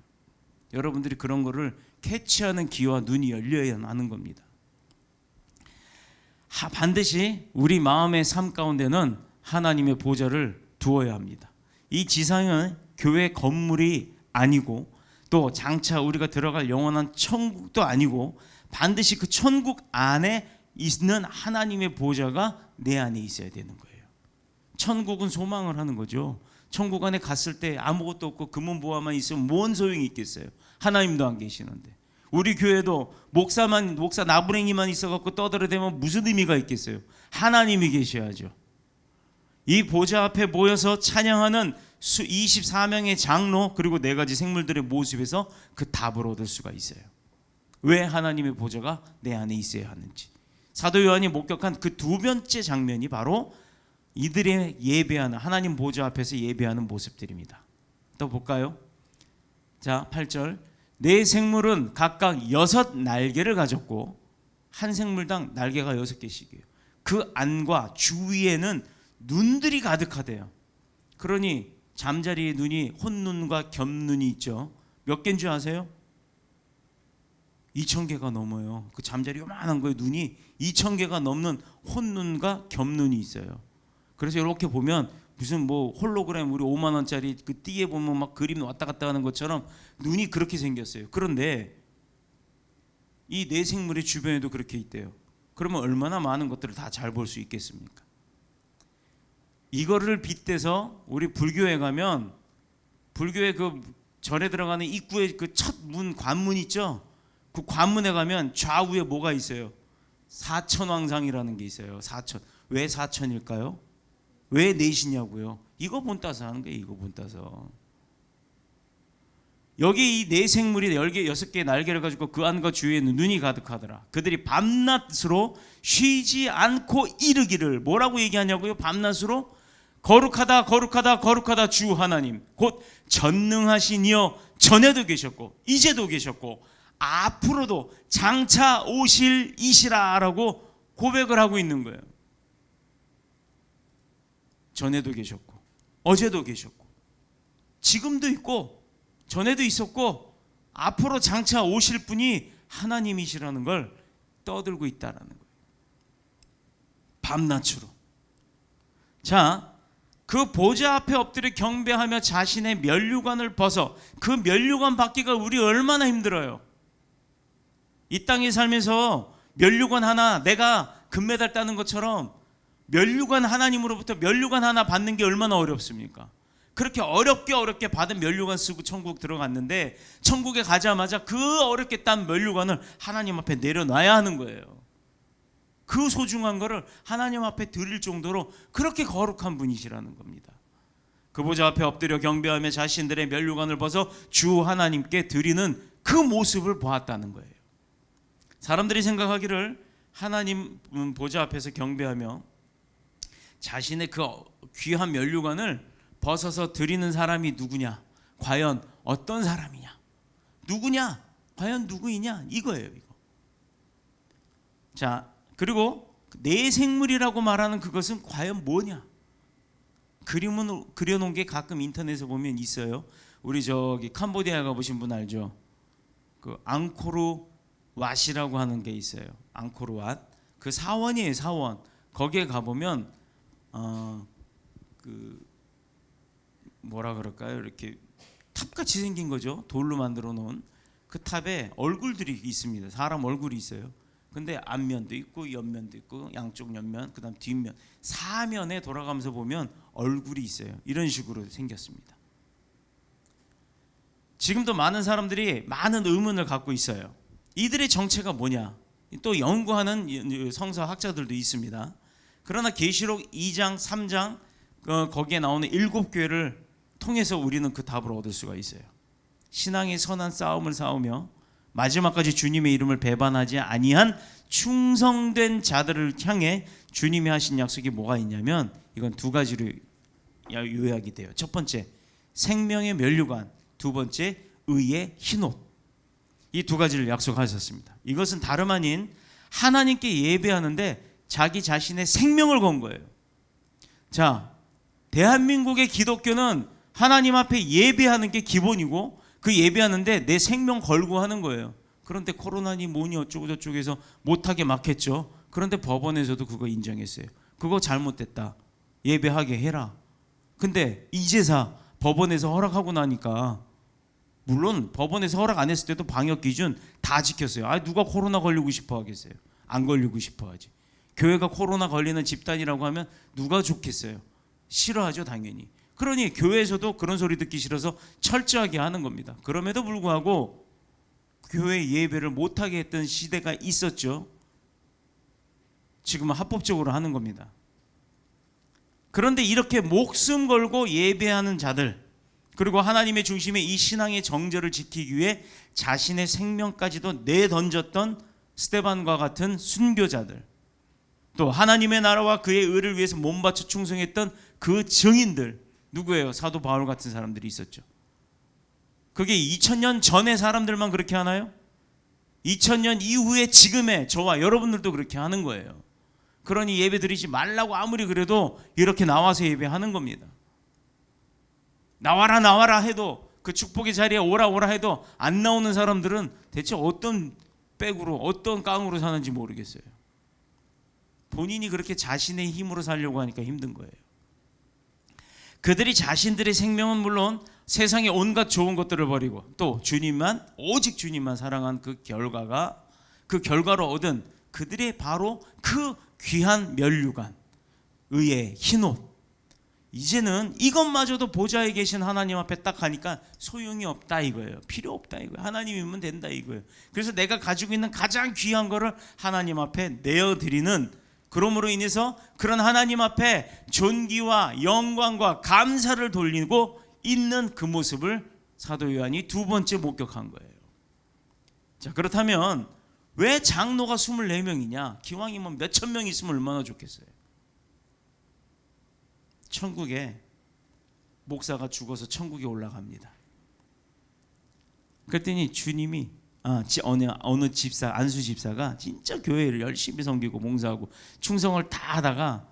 여러분들이 그런 거를 캐치하는 귀와 눈이 열려야 하는 겁니다. 반드시 우리 마음의 삶 가운데는 하나님의 보좌를 두어야 합니다. 이 지상은 교회 건물이 아니고 또 장차 우리가 들어갈 영원한 천국도 아니고 반드시 그 천국 안에 있는 하나님의 보좌가 내 안에 있어야 되는 거예요. 천국은 소망을 하는 거죠. 천국 안에 갔을 때 아무것도 없고 금은보화만 있으면 뭔 소용이 있겠어요. 하나님도 안 계시는데. 우리 교회도 목사 나부랭이만 있어갖고 떠들어대면 무슨 의미가 있겠어요. 하나님이 계셔야죠. 이 보좌 앞에 모여서 찬양하는 24명의 장로 그리고 4가지 생물들의 모습에서 그 답을 얻을 수가 있어요. 왜 하나님의 보좌가 내 안에 있어야 하는지. 사도 요한이 목격한 그 2번째 장면이 바로 이들의 예배하는 하나님 보좌 앞에서 예배하는 모습들입니다. 또 볼까요? 자, 8절. 4생물은 각각 6날개를 가졌고 한 생물당 날개가 6개씩이에요. 그 안과 주위에는 눈들이 가득하대요. 그러니 잠자리의 눈이 혼눈과 겹눈이 있죠. 몇 개인 줄 아세요? 2,000개가 넘어요. 그 잠자리 요만한 거에 눈이 2,000개가 넘는 혼눈과 겹눈이 있어요. 그래서 이렇게 보면 무슨 뭐 홀로그램 우리 5만 원짜리 그 띠에 보면 막 그림 왔다 갔다 하는 것처럼 눈이 그렇게 생겼어요. 그런데 이 4생물의 주변에도 그렇게 있대요. 그러면 얼마나 많은 것들을 다 잘 볼 수 있겠습니까? 이거를 빗대서 우리 불교에 가면 불교의 그 절에 들어가는 입구에 그 첫 문 관문 있죠? 그 관문에 가면 좌우에 뭐가 있어요? 사천왕상이라는 게 있어요. 사천. 왜 사천일까요? 왜 넷이냐고요? 이거 본따서 하는 거예요. 이거 본따서. 여기 이 4생물이 6개의 날개를 가지고 그 안과 주위에는 눈이 가득하더라. 그들이 밤낮으로 쉬지 않고 이르기를 뭐라고 얘기하냐고요? 밤낮으로 거룩하다 거룩하다 거룩하다 주 하나님 곧 전능하신 이여 전에도 계셨고 이제도 계셨고 앞으로도 장차 오실 이시라라고 고백을 하고 있는 거예요. 전에도 계셨고 어제도 계셨고 지금도 있고 전에도 있었고 앞으로 장차 오실 분이 하나님이시라는 걸 떠들고 있다라는 거예요. 밤낮으로. 자, 그 보좌 앞에 엎드려 경배하며 자신의 면류관을 벗어 그 면류관 받기가 우리 얼마나 힘들어요. 이 땅에 살면서 면류관 하나 내가 금메달 따는 것처럼 면류관 하나님으로부터 면류관 하나 받는 게 얼마나 어렵습니까? 그렇게 어렵게 받은 면류관 쓰고 천국 들어갔는데 천국에 가자마자 그 어렵게 딴 면류관을 하나님 앞에 내려놔야 하는 거예요. 그 소중한 거를 하나님 앞에 드릴 정도로 그렇게 거룩한 분이시라는 겁니다. 그 보좌 앞에 엎드려 경배하며 자신들의 면류관을 벗어 주 하나님께 드리는 그 모습을 보았다는 거예요. 사람들이 생각하기를 하나님 보좌 앞에서 경배하며 자신의 그 귀한 면류관을 벗어서 드리는 사람이 누구냐? 과연 어떤 사람이냐? 누구냐? 과연 누구이냐? 이거예요, 이거. 자, 그리고 4생물이라고 말하는 그것은 과연 뭐냐? 그림은 그려놓은 게 가끔 인터넷에 보면 있어요. 우리 저기 캄보디아 가보신 분 알죠? 그 앙코르 왓이라고 하는 게 있어요. 앙코르 왓. 그 사원이에요, 사원. 거기에 가보면 그 뭐라 그럴까요? 이렇게 탑같이 생긴 거죠. 돌로 만들어 놓은 그 탑에 얼굴들이 있습니다. 사람 얼굴이 있어요. 근데 앞면도 있고 옆면도 있고 양쪽 옆면 그다음 뒷면 사면에 돌아가면서 보면 얼굴이 있어요. 이런 식으로 생겼습니다. 지금도 많은 사람들이 많은 의문을 갖고 있어요. 이들의 정체가 뭐냐? 또 연구하는 성서 학자들도 있습니다. 그러나 계시록 2장 3장 거기에 나오는 7교회를 통해서 우리는 그 답을 얻을 수가 있어요. 신앙의 선한 싸움을 싸우며 마지막까지 주님의 이름을 배반하지 아니한 충성된 자들을 향해 주님이 하신 약속이 뭐가 있냐면 이건 2가지로 요약이 돼요. 첫 번째 생명의 면류관, 두 번째 의의 흰옷, 이 두 가지를 약속하셨습니다. 이것은 다름 아닌 하나님께 예배하는데 자기 자신의 생명을 건 거예요. 자, 대한민국의 기독교는 하나님 앞에 예배하는 게 기본이고 그 예배하는데 내 생명 걸고 하는 거예요. 그런데 코로나니 뭐니 어쩌고 저쩌고 해서 못하게 막혔죠. 그런데 법원에서도 그거 인정했어요. 그거 잘못됐다, 예배하게 해라. 근데 이제사 법원에서 허락하고 나니까, 물론 법원에서 허락 안 했을 때도 방역 기준 다 지켰어요. 아, 누가 코로나 걸리고 싶어 하겠어요? 안 걸리고 싶어 하지. 교회가 코로나 걸리는 집단이라고 하면 누가 좋겠어요? 싫어하죠, 당연히. 그러니 교회에서도 그런 소리 듣기 싫어서 철저하게 하는 겁니다. 그럼에도 불구하고 교회 예배를 못하게 했던 시대가 있었죠. 지금은 합법적으로 하는 겁니다. 그런데 이렇게 목숨 걸고 예배하는 자들, 그리고 하나님의 중심에 이 신앙의 정절을 지키기 위해 자신의 생명까지도 내던졌던 스데반과 같은 순교자들, 또 하나님의 나라와 그의 의를 위해서 몸바쳐 충성했던 그 증인들, 누구예요? 사도 바울 같은 사람들이 있었죠. 그게 2000년 전의 사람들만 그렇게 하나요? 2000년 이후에 지금의 저와 여러분들도 그렇게 하는 거예요. 그러니 예배 드리지 말라고 아무리 그래도 이렇게 나와서 예배하는 겁니다. 나와라 나와라 해도, 그 축복의 자리에 오라 오라 해도 안 나오는 사람들은 대체 어떤 백으로, 어떤 깡으로 사는지 모르겠어요. 본인이 그렇게 자신의 힘으로 살려고 하니까 힘든 거예요. 그들이 자신들의 생명은 물론 세상의 온갖 좋은 것들을 버리고 또 주님만, 오직 주님만 사랑한 그 결과로 얻은 그들의 바로 그 귀한 면류관, 의의 흰옷, 이제는 이것마저도 보좌에 계신 하나님 앞에 딱 하니까 소용이 없다 이거예요. 필요 없다 이거예요. 하나님이면 된다 이거예요. 그래서 내가 가지고 있는 가장 귀한 거를 하나님 앞에 내어드리는, 그러므로 인해서 그런 하나님 앞에 존귀와 영광과 감사를 돌리고 있는 그 모습을 사도 요한이 두 번째 목격한 거예요. 자, 그렇다면 왜 장로가 24명이냐? 기왕이면 몇천 명 있으면 얼마나 좋겠어요. 천국에 목사가 죽어서 천국에 올라갑니다. 그랬더니 주님이 어느 집사, 안수 집사가 진짜 교회를 열심히 섬기고 봉사하고 충성을 다 하다가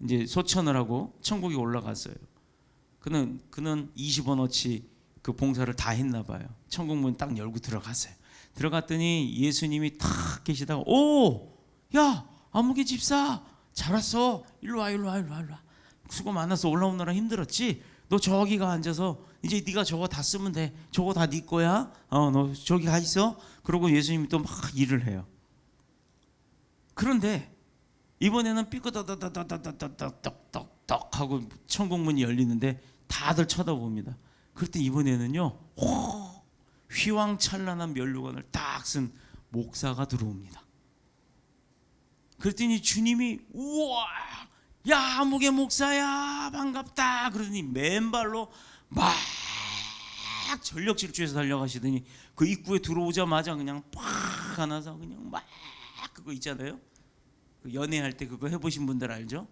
이제 소천을 하고 천국에 올라갔어요. 그는 20원어치 그 봉사를 다 했나 봐요. 천국 문 딱 열고 들어갔어요. 들어갔더니 예수님이 탁 계시다가, 오, 야, 아무개 집사 잘 왔어. 일로 와. 수고 많았어. 올라오느라 힘들었지? 너 저기가 앉아서 이제 네가 저거 다 쓰면 돼. 저거 다 네 거야. 너 저기 가 있어. 그러고 예수님이 또 막 일을 해요. 그런데 이번에는 삐끄덕덕덕덕덕덕 하고 천국 문이 열리는데 다들 쳐다봅니다. 그랬더니 이번에는요, 휘황찬란한 면류관을 딱 쓴 목사가 들어옵니다. 그랬더니 주님이, 우와, 야, 아무개 목사야, 반갑다. 그러더니 맨발로 막 전력 질주해서 달려가시더니 그 입구에 들어오자마자 그냥 팍 안아서 그냥 막, 그거 있잖아요, 그 연애할 때 그거 해보신 분들 알죠?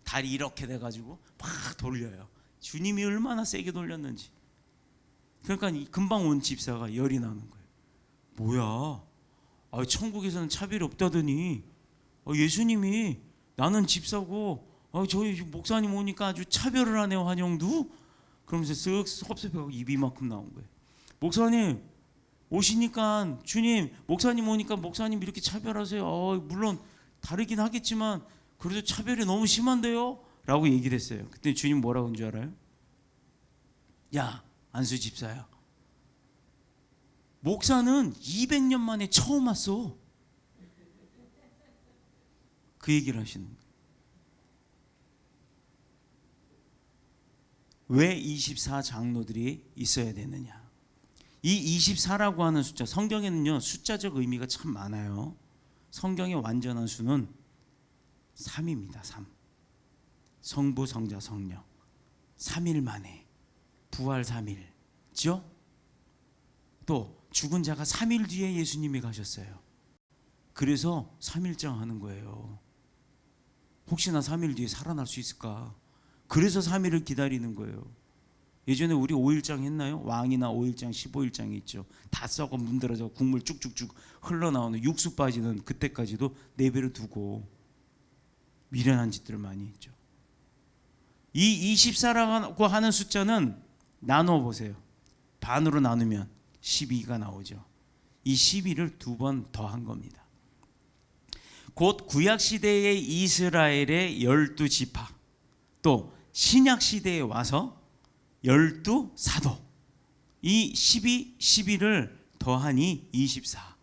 다리 이렇게 돼가지고 팍 돌려요. 주님이 얼마나 세게 돌렸는지. 그러니까 금방 온 집사가 열이 나는 거예요. 뭐야, 천국에서는 차별이 없다더니 예수님이 나는 집사고 저희 목사님 오니까 아주 차별을 하네요, 환영도. 그러면서 쓱 섭섭해하고 입이 이만큼 나온 거예요. 목사님 오시니까, 주님, 목사님 오니까 목사님 이렇게 차별하세요. 물론 다르긴 하겠지만 그래도 차별이 너무 심한데요? 라고 얘기를 했어요. 그때 주님 뭐라고 한 줄 알아요? 야, 안수 집사야, 목사는 200년 만에 처음 왔어. 그 얘기를 하시는 거예요. 왜 24장로들이 있어야 되느냐? 이 24라고 하는 숫자, 성경에는요 숫자적 의미가 참 많아요. 성경의 완전한 수는 3입니다. 3. 성부, 성자, 성령. 3일 만에 부활 3일죠? 또 죽은 자가 3일 뒤에 예수님이 가셨어요. 그래서 3일장 하는 거예요. 혹시나 3일 뒤에 살아날 수 있을까? 그래서 3일을 기다리는 거예요. 예전에 우리 5일장 했나요? 왕이나 5일장, 15일장이 있죠. 다 썩어 문드러져 국물 쭉쭉쭉 흘러나오는 육수 빠지는 그때까지도 내버려 두고 미련한 짓들을 많이 했죠. 이 24라고 하는 숫자는 나누어 보세요. 반으로 나누면 12가 나오죠. 이 12를 두 번 더한 겁니다. 곧 구약시대의 이스라엘의 12지파, 또 신약시대에 와서 12사도, 이 12, 12를 더하니 24.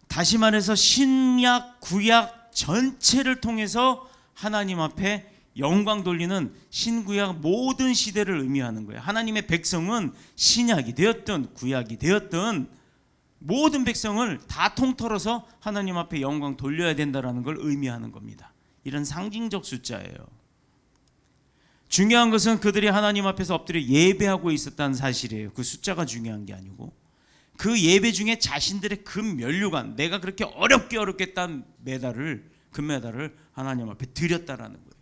다시 말해서 신약, 구약 전체를 통해서 하나님 앞에 영광 돌리는 신구약 모든 시대를 의미하는 거예요. 하나님의 백성은 신약이 되었든 구약이 되었든 모든 백성을 다 통틀어서 하나님 앞에 영광 돌려야 된다는 걸 의미하는 겁니다. 이런 상징적 숫자예요. 중요한 것은 그들이 하나님 앞에서 엎드려 예배하고 있었다는 사실이에요. 그 숫자가 중요한 게 아니고 그 예배 중에 자신들의 금 면류관, 내가 그렇게 어렵게 딴 메달을, 금메달을 하나님 앞에 드렸다라는 거예요.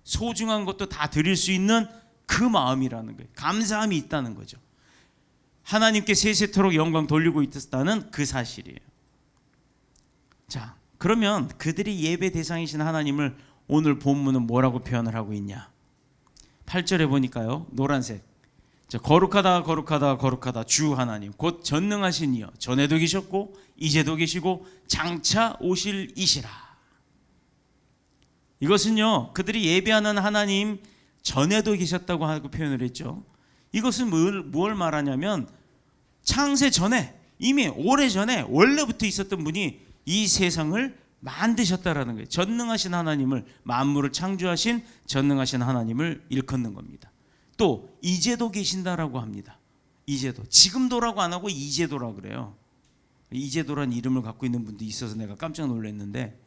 소중한 것도 다 드릴 수 있는 그 마음이라는 거예요. 감사함이 있다는 거죠. 하나님께 세세토록 영광 돌리고 있었다는 그 사실이에요. 자, 그러면 그들이 예배 대상이신 하나님을 오늘 본문은 뭐라고 표현을 하고 있냐? 8절에 보니까요, 노란색. 자, 거룩하다 주 하나님 곧 전능하신 이여, 전에도 계셨고 이제도 계시고 장차 오실 이시라. 이것은요, 그들이 예배하는 하나님 전에도 계셨다고 하고 표현을 했죠. 이것은 뭘 말하냐면 창세 전에, 이미 오래전에 원래부터 있었던 분이 이 세상을 만드셨다라는 거예요. 전능하신 하나님을, 만물을 창조하신 전능하신 하나님을 일컫는 겁니다. 또 이제도 계신다라고 합니다. 이제도, 지금도라고 안 하고 이제도라고 그래요. 이제도란 이름을 갖고 있는 분도 있어서 내가 깜짝 놀랐는데,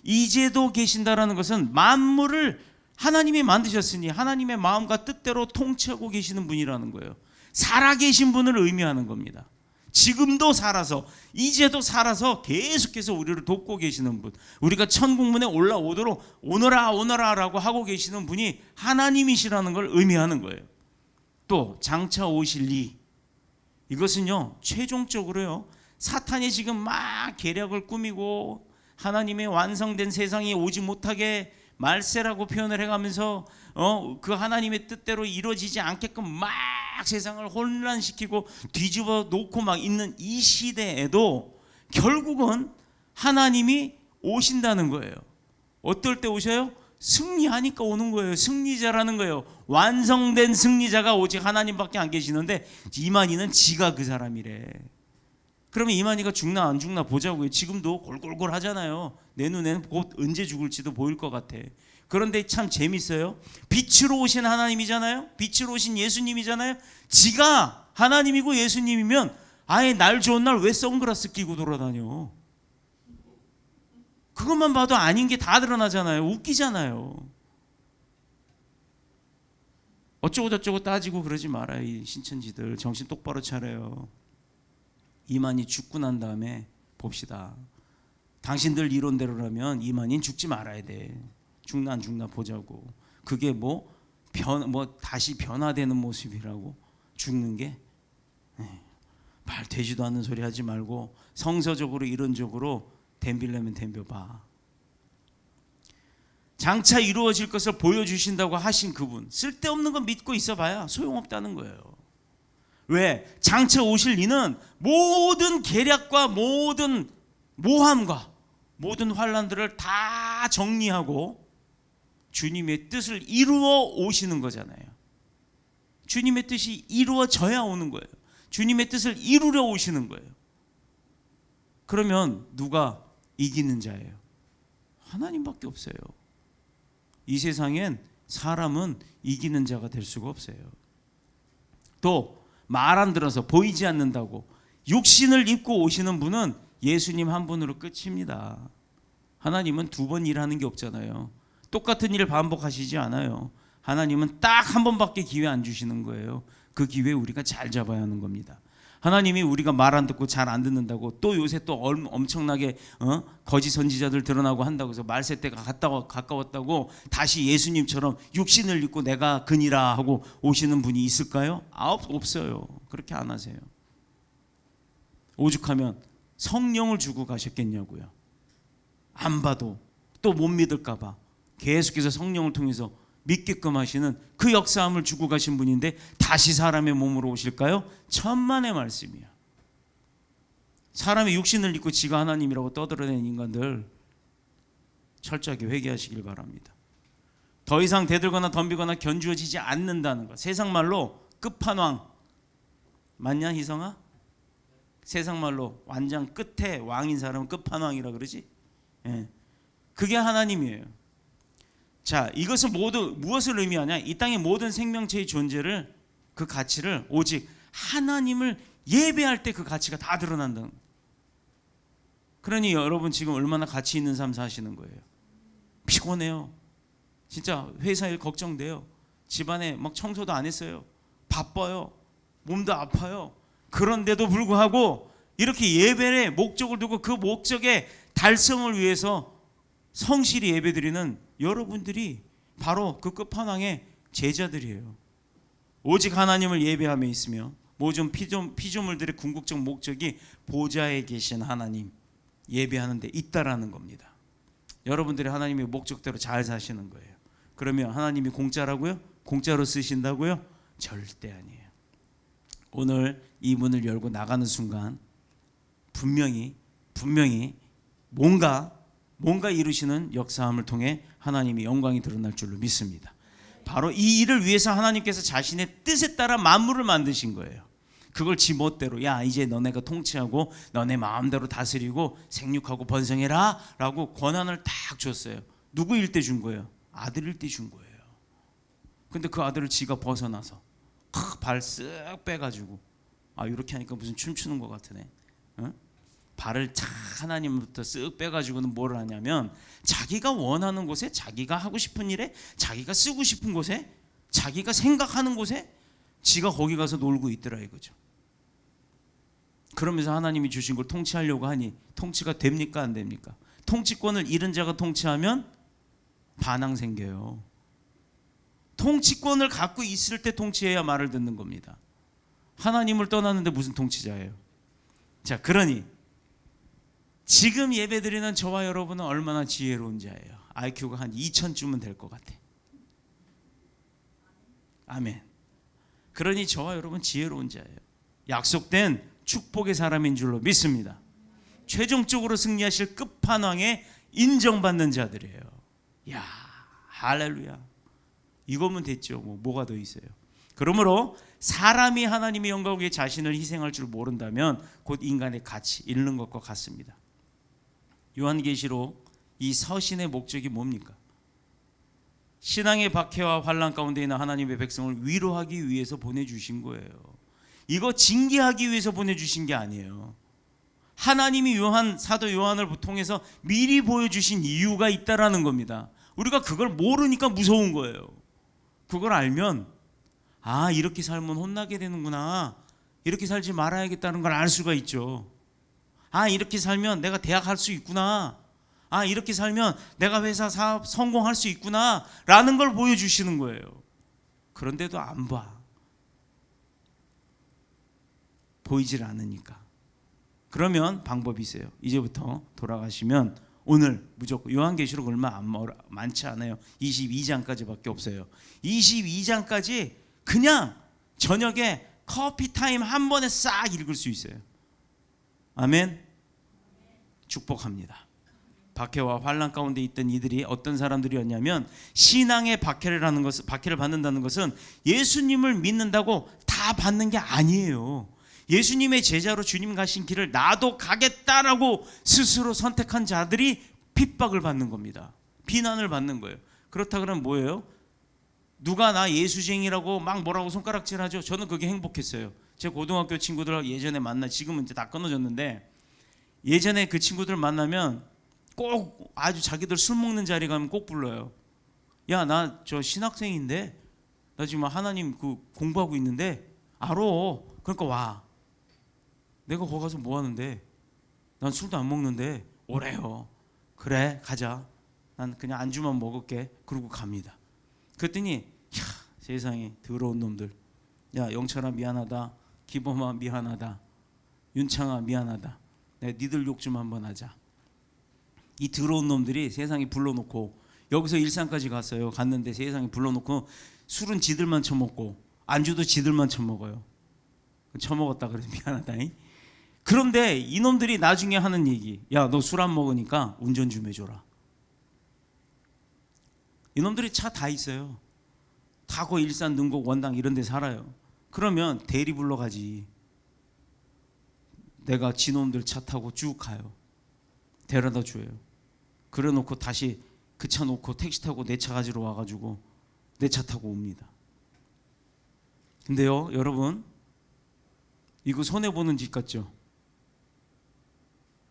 이제도 계신다라는 것은 만물을 하나님이 만드셨으니 하나님의 마음과 뜻대로 통치하고 계시는 분이라는 거예요. 살아계신 분을 의미하는 겁니다. 지금도 살아서, 이제도 살아서 계속해서 우리를 돕고 계시는 분, 우리가 천국문에 올라오도록 오너라 라고 하고 계시는 분이 하나님이시라는 걸 의미하는 거예요. 또 장차 오실 이, 이것은요 최종적으로요, 사탄이 지금 막 계략을 꾸미고 하나님의 완성된 세상이 오지 못하게 말세라고 표현을 해가면서 그 하나님의 뜻대로 이루어지지 않게끔 막 세상을 혼란시키고 뒤집어 놓고 막 있는 이 시대에도 결국은 하나님이 오신다는 거예요. 어떨 때 오셔요? 승리하니까 오는 거예요. 승리자라는 거예요. 완성된 승리자가 오직 하나님밖에 안 계시는데 이만희는 지가 그 사람이래. 그러면 이만희가 죽나 안 죽나 보자고요. 지금도 골골골 하잖아요. 내 눈에는 곧 언제 죽을지도 보일 것 같아. 그런데 참 재밌어요. 빛으로 오신 하나님이잖아요. 빛으로 오신 예수님이잖아요. 지가 하나님이고 예수님이면 아예 날 좋은 날 왜 선글라스 끼고 돌아다녀? 그것만 봐도 아닌 게 다 드러나잖아요. 웃기잖아요. 어쩌고 저쩌고 따지고 그러지 말아요. 이 신천지들 정신 똑바로 차려요. 이만희 죽고 난 다음에 봅시다. 당신들 이론대로라면 이만희는 죽지 말아야 돼. 죽나 안 죽나 보자고. 그게 뭐 다시 변화되는 모습이라고, 죽는 게 말 되지도 않는 소리 하지 말고 성서적으로 이론적으로 덤빌려면 덤벼봐. 장차 이루어질 것을 보여주신다고 하신 그분, 쓸데없는 거 믿고 있어봐야 소용없다는 거예요. 왜? 장차 오실 이는 모든 계략과 모든 모함과 모든 환란들을 다 정리하고 주님의 뜻을 이루어 오시는 거잖아요. 주님의 뜻이 이루어져야 오는 거예요. 주님의 뜻을 이루려 오시는 거예요. 그러면 누가 이기는 자예요? 하나님밖에 없어요. 이 세상엔 사람은 이기는 자가 될 수가 없어요. 또 말 안 들어서 보이지 않는다고 육신을 입고 오시는 분은 예수님 한 분으로 끝입니다. 하나님은 두 번 일하는 게 없잖아요. 똑같은 일을 반복하시지 않아요. 하나님은 딱 한 번밖에 기회 안 주시는 거예요. 그 기회 우리가 잘 잡아야 하는 겁니다. 하나님이 우리가 말 안 듣고 잘 안 듣는다고 또 요새 또 엄청나게 거짓 선지자들 드러나고 한다고 해서 말세 때가 가까웠다고 다시 예수님처럼 육신을 입고 내가 그니라 하고 오시는 분이 있을까요? 없어요. 그렇게 안 하세요. 오죽하면 성령을 주고 가셨겠냐고요. 안 봐도 또 못 믿을까 봐 계속해서 성령을 통해서 믿게끔 하시는 그 역사함을 주고 가신 분인데 다시 사람의 몸으로 오실까요? 천만의 말씀이야. 사람의 육신을 입고 지가 하나님이라고 떠들어대는 인간들 철저하게 회개하시길 바랍니다. 더 이상 대들거나 덤비거나 견주어지지 않는다는 것. 세상 말로 끝판왕 맞냐 희성아? 세상 말로 완전 끝에 왕인 사람은 끝판왕이라 그러지? 예. 그게 하나님이에요. 자, 이것은 모두 무엇을 의미하냐? 이 땅의 모든 생명체의 존재를, 그 가치를 오직 하나님을 예배할 때 그 가치가 다 드러난다. 그러니 여러분 지금 얼마나 가치 있는 삶 사시는 거예요. 피곤해요. 진짜 회사 일 걱정돼요. 집안에 막 청소도 안 했어요. 바빠요. 몸도 아파요. 그런데도 불구하고 이렇게 예배의 목적을 두고 그 목적의 달성을 위해서 성실히 예배드리는 여러분들이 바로 그 끝판왕의 제자들이에요. 오직 하나님을 예배함에 있으며 모든 피조물들의 궁극적 목적이 보좌에 계신 하나님 예배하는 데 있다라는 겁니다. 여러분들이 하나님의 목적대로 잘 사시는 거예요. 그러면 하나님이 공짜라고요? 공짜로 쓰신다고요? 절대 아니에요. 오늘 이 문을 열고 나가는 순간 분명히 뭔가 이루시는 역사함을 통해 하나님의 영광이 드러날 줄로 믿습니다. 바로 이 일을 위해서 하나님께서 자신의 뜻에 따라 만물을 만드신 거예요. 그걸 지 멋대로 야 이제 너네가 통치하고 너네 마음대로 다스리고 생육하고 번성해라 라고 권한을 딱 줬어요. 누구일 때 준 거예요? 아들일 때 준 거예요. 근데 그 아들을 지가 벗어나서 발 쓱 빼가지고 이렇게 하니까 무슨 춤추는 것 같으네. 발을 착 하나님부터 쓱 빼가지고는 뭘 하냐면 자기가 원하는 곳에 자기가 하고 싶은 일에 자기가 쓰고 싶은 곳에 자기가 생각하는 곳에 지가 거기 가서 놀고 있더라 이거죠. 그러면서 하나님이 주신 걸 통치하려고 하니 통치가 됩니까 안 됩니까? 통치권을 잃은 자가 통치하면 반항 생겨요. 통치권을 갖고 있을 때 통치해야 말을 듣는 겁니다. 하나님을 떠났는데 무슨 통치자예요? 자, 그러니 지금 예배드리는 저와 여러분은 얼마나 지혜로운 자예요. IQ가 한 2000쯤은 될 것 같아. 아멘. 그러니 저와 여러분 지혜로운 자예요. 약속된 축복의 사람인 줄로 믿습니다. 최종적으로 승리하실 끝판왕에 인정받는 자들이에요. 야, 할렐루야. 이거면 됐죠. 뭐가 더 있어요. 그러므로 사람이 하나님의 영광을 위해 자신을 희생할 줄 모른다면 곧 인간의 가치 잃는 것과 같습니다. 요한계시록 이 서신의 목적이 뭡니까? 신앙의 박해와 환난 가운데 있는 하나님의 백성을 위로하기 위해서 보내주신 거예요. 이거 징계하기 위해서 보내주신 게 아니에요. 하나님이 사도 요한을 통해서 미리 보여주신 이유가 있다라는 겁니다. 우리가 그걸 모르니까 무서운 거예요. 그걸 알면 이렇게 살면 혼나게 되는구나, 이렇게 살지 말아야겠다는 걸 알 수가 있죠. 이렇게 살면 내가 대학 할 수 있구나, 이렇게 살면 내가 회사 사업 성공할 수 있구나 라는 걸 보여주시는 거예요. 그런데도 안 봐. 보이질 않으니까. 그러면 방법이 있어요. 이제부터 돌아가시면 오늘 무조건 요한계시록 얼마 많지 않아요. 22장까지밖에 없어요. 22장까지 그냥 저녁에 커피 타임 한 번에 싹 읽을 수 있어요. 아멘. 축복합니다. 박해와 환난 가운데 있던 이들이 어떤 사람들이었냐면 신앙의 박해를 받는다는 것은 예수님을 믿는다고 다 받는 게 아니에요. 예수님의 제자로 주님 가신 길을 나도 가겠다라고 스스로 선택한 자들이 핍박을 받는 겁니다. 비난을 받는 거예요. 그렇다 그러면 뭐예요? 누가 나 예수쟁이라고 막 뭐라고 손가락질하죠. 저는 그게 행복했어요. 제 고등학교 친구들 예전에 지금은 이제 다 끊어졌는데, 예전에 그 친구들 만나면 꼭 아주 자기들 술 먹는 자리 가면 꼭 불러요. 야, 나 저 신학생인데 나 지금 하나님 공부하고 있는데 알아. 그러니까 와. 내가 거기 가서 뭐 하는데? 난 술도 안 먹는데. 오래요. 그래, 가자. 난 그냥 안주만 먹을게. 그러고 갑니다. 그랬더니 세상에 더러운 놈들. 야, 영철아 미안하다. 기범아 미안하다. 윤창아 미안하다. 내가 니들 욕 좀 한번 하자. 이 더러운 놈들이 세상에 불러놓고, 여기서 일산까지 갔어요. 갔는데 세상에 불러놓고 술은 지들만 처먹고 안주도 지들만 처먹어요. 처먹었다 그래서 미안하다. 그런데 이놈들이 나중에 하는 얘기, 야, 너 술 안 먹으니까 운전 좀 해줘라. 이놈들이 차 다 있어요. 다 그 일산, 능곡, 원당 이런 데 살아요. 그러면 대리 불러가지. 내가 지놈들 차 타고 쭉 가요. 데려다 줘요. 그래 놓고 다시 그 차 놓고 택시 타고 내 차 가지러 와가지고 내 차 타고 옵니다. 근데요, 여러분, 이거 손해보는 짓 같죠?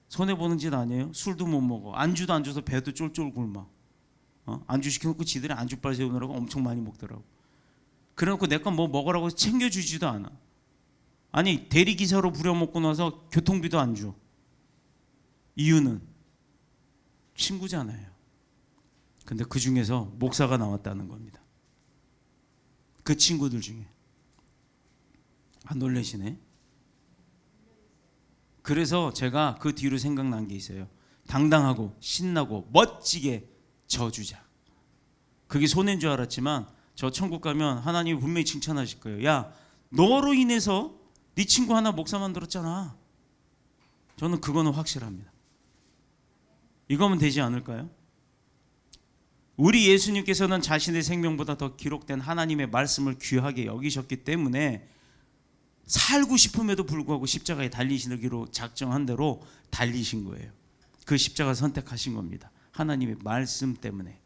손해보는 짓 아니에요? 술도 못 먹어. 안주도 안 줘서 배도 쫄쫄 굶어. 안주 시켜놓고 지들이 안주빨 세우느라고 엄청 많이 먹더라고. 그래놓고 내 건 뭐 먹으라고 챙겨주지도 않아. 아니, 대리기사로 부려먹고 나서 교통비도 안 줘. 이유는 친구잖아요. 근데 그 중에서 목사가 나왔다는 겁니다. 그 친구들 중에. 안 놀라시네. 그래서 제가 그 뒤로 생각난 게 있어요. 당당하고 신나고 멋지게 져주자. 그게 손해인 줄 알았지만 저 천국 가면 하나님이 분명히 칭찬하실 거예요. 야, 너로 인해서 네 친구 하나 목사 만들었잖아. 저는 그거는 확실합니다. 이거면 되지 않을까요? 우리 예수님께서는 자신의 생명보다 더 기록된 하나님의 말씀을 귀하게 여기셨기 때문에 살고 싶음에도 불구하고 십자가에 달리시기로 작정한 대로 달리신 거예요. 그 십자가 선택하신 겁니다. 하나님의 말씀 때문에.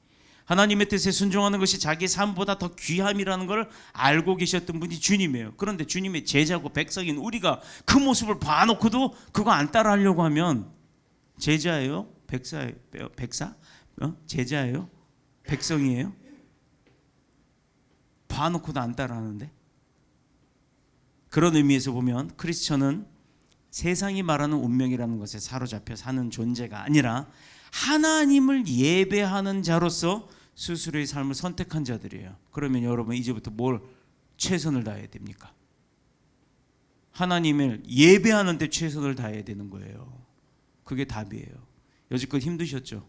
하나님의 뜻에 순종하는 것이 자기 삶보다 더 귀함이라는 걸 알고 계셨던 분이 주님이에요. 그런데 주님의 제자고 백성인 우리가 그 모습을 봐놓고도 그거 안 따라하려고 하면 제자예요? 백사? 제자예요? 백성이에요? 봐놓고도 안 따라하는데? 그런 의미에서 보면 크리스천은 세상이 말하는 운명이라는 것에 사로잡혀 사는 존재가 아니라 하나님을 예배하는 자로서 스스로의 삶을 선택한 자들이에요. 그러면 여러분 이제부터 뭘 최선을 다해야 됩니까? 하나님을 예배하는 데 최선을 다해야 되는 거예요. 그게 답이에요. 여지껏 힘드셨죠?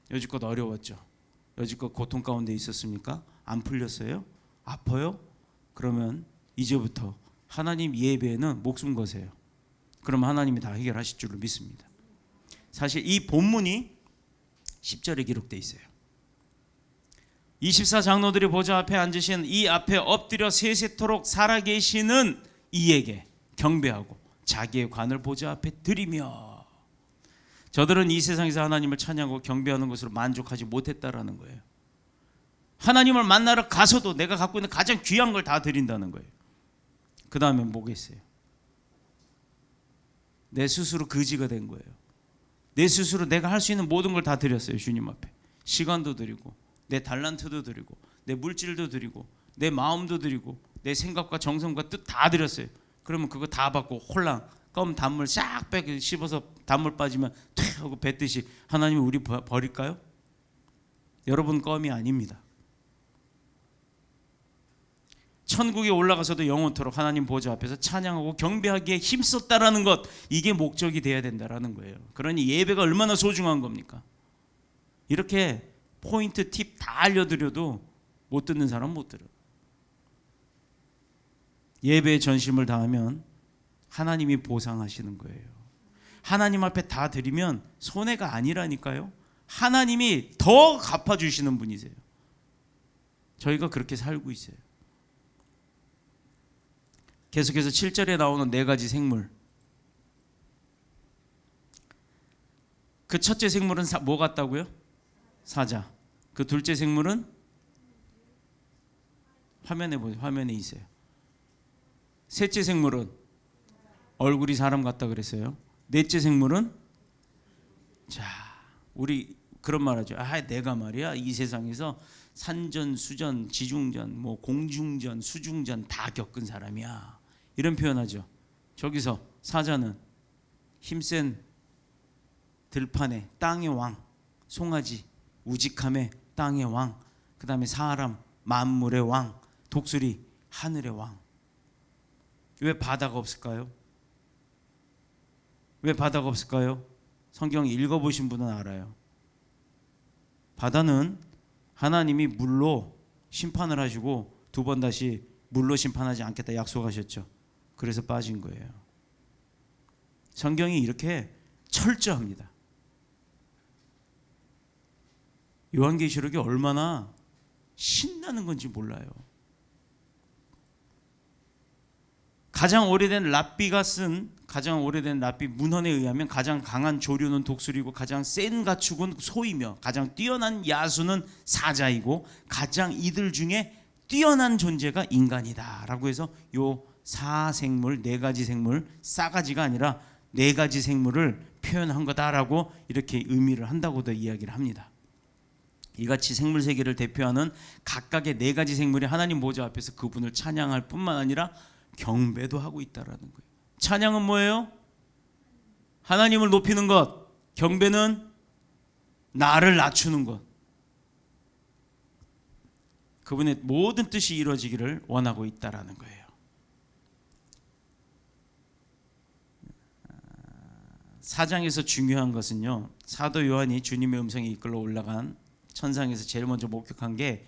여지껏 어려웠죠? 여지껏 고통 가운데 있었습니까? 안 풀렸어요? 아파요? 그러면 이제부터 하나님 예배에는 목숨 거세요. 그럼 하나님이 다 해결하실 줄로 믿습니다. 사실 이 본문이 10절에 기록되어 있어요. 24장로들이 보좌 앞에 앉으신 이 앞에 엎드려 세세토록 살아계시는 이에게 경배하고 자기의 관을 보좌 앞에 드리며. 저들은 이 세상에서 하나님을 찬양하고 경배하는 것으로 만족하지 못했다라는 거예요. 하나님을 만나러 가서도 내가 갖고 있는 가장 귀한 걸 다 드린다는 거예요. 그 다음에 뭐겠어요? 내 스스로 거지가 된 거예요. 내 스스로 내가 할 수 있는 모든 걸 다 드렸어요. 주님 앞에. 시간도 드리고 내 달란트도 드리고 내 물질도 드리고 내 마음도 드리고 내 생각과 정성과 뜻 다 드렸어요. 그러면 그거 다 받고 홀랑 껌 단물 싹 빼고 씹어서 단물 빠지면 퇴 하고 뱉듯이 하나님이 우리 버릴까요? 여러분 껌이 아닙니다. 천국에 올라가서도 영원토록 하나님 보좌 앞에서 찬양하고 경배하기에 힘썼다라는 것, 이게 목적이 돼야 된다라는 거예요. 그러니 예배가 얼마나 소중한 겁니까? 이렇게 포인트 팁 다 알려드려도 못 듣는 사람 못 들어요. 예배에 전심을 다하면 하나님이 보상하시는 거예요. 하나님 앞에 다 드리면 손해가 아니라니까요. 하나님이 더 갚아주시는 분이세요. 저희가 그렇게 살고 있어요. 계속해서 7절에 나오는 네 가지 생물. 그 첫째 생물은 뭐 같다고요? 사자. 그 둘째 생물은 화면에 보세요. 화면에 있어요. 셋째 생물은 얼굴이 사람 같다 그랬어요. 넷째 생물은 자, 우리 그런 말 하죠. 내가 말이야 이 세상에서 산전, 수전, 지중전, 뭐 공중전, 수중전 다 겪은 사람이야. 이런 표현하죠. 저기서 사자는 힘센 들판의 땅의 왕, 송아지 우직함의 땅의 왕, 그 다음에 사람 만물의 왕, 독수리 하늘의 왕. 왜 바다가 없을까요? 왜 바다가 없을까요? 성경 읽어보신 분은 알아요. 바다는 하나님이 물로 심판을 하시고 두 번 다시 물로 심판하지 않겠다 약속하셨죠. 그래서 빠진 거예요. 성경이 이렇게 철저합니다. 요한계시록이 얼마나 신나는 건지 몰라요. 가장 오래된 랍비 문헌에 의하면 가장 강한 조류는 독수리고 가장 센 가축은 소이며 가장 뛰어난 야수는 사자이고 가장 이들 중에 뛰어난 존재가 인간이다라고 해서 요 사생물, 네 가지 생물, 싸가지가 아니라 네 가지 생물을 표현한 거다라고 이렇게 의미를 한다고도 이야기를 합니다. 이같이 생물 세계를 대표하는 각각의 네 가지 생물이 하나님 보좌 앞에서 그분을 찬양할 뿐만 아니라 경배도 하고 있다라는 거예요. 찬양은 뭐예요? 하나님을 높이는 것. 경배는 나를 낮추는 것. 그분의 모든 뜻이 이루어지기를 원하고 있다라는 거예요. 사장에서 중요한 것은요, 사도 요한이 주님의 음성에 이끌러 올라간 천상에서 제일 먼저 목격한 게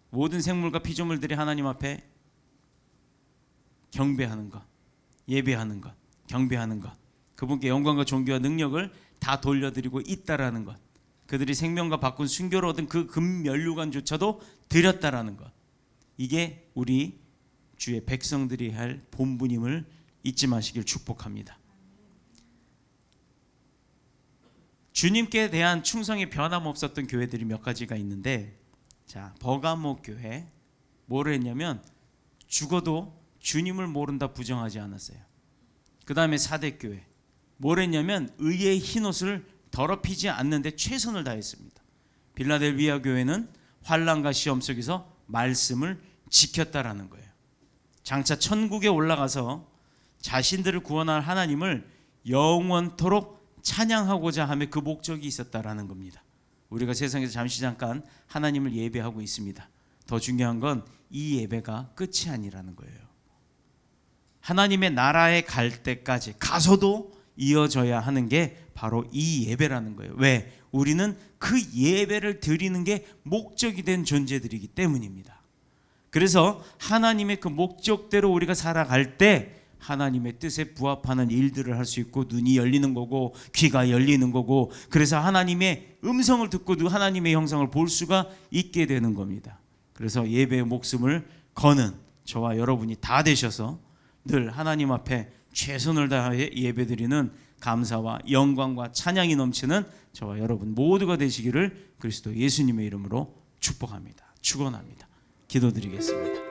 모든 생물과 피조물들이 하나님 앞에 경배하는 것, 예배하는 것, 경배하는 것, 그분께 영광과 존귀와 능력을 다 돌려드리고 있다라는 것, 그들이 생명과 바꾼 순교로 얻은 그 금면류관조차도 드렸다라는 것, 이게 우리 주의 백성들이 할 본분임을 잊지 마시길 축복합니다. 주님께 대한 충성이 변함없었던 교회들이 몇 가지가 있는데, 자, 버가모 교회 뭐를 했냐면 죽어도 주님을 모른다 부정하지 않았어요. 그 다음에 사대교회 뭘 했냐면 의의 흰옷을 더럽히지 않는데 최선을 다했습니다. 빌라델비아 교회는 환난과 시험 속에서 말씀을 지켰다라는 거예요. 장차 천국에 올라가서 자신들을 구원할 하나님을 영원토록 찬양하고자 하며 그 목적이 있었다라는 겁니다. 우리가 세상에서 잠깐 하나님을 예배하고 있습니다. 더 중요한 건 이 예배가 끝이 아니라는 거예요. 하나님의 나라에 갈 때까지 가서도 이어져야 하는 게 바로 이 예배라는 거예요. 왜? 우리는 그 예배를 드리는 게 목적이 된 존재들이기 때문입니다. 그래서 하나님의 그 목적대로 우리가 살아갈 때 하나님의 뜻에 부합하는 일들을 할 수 있고 눈이 열리는 거고 귀가 열리는 거고, 그래서 하나님의 음성을 듣고 하나님의 형상을 볼 수가 있게 되는 겁니다. 그래서 예배의 목숨을 거는 저와 여러분이 다 되셔서 늘 하나님 앞에 최선을 다해 예배드리는 감사와 영광과 찬양이 넘치는 저와 여러분 모두가 되시기를 그리스도 예수님의 이름으로 축복합니다. 축원합니다. 기도드리겠습니다.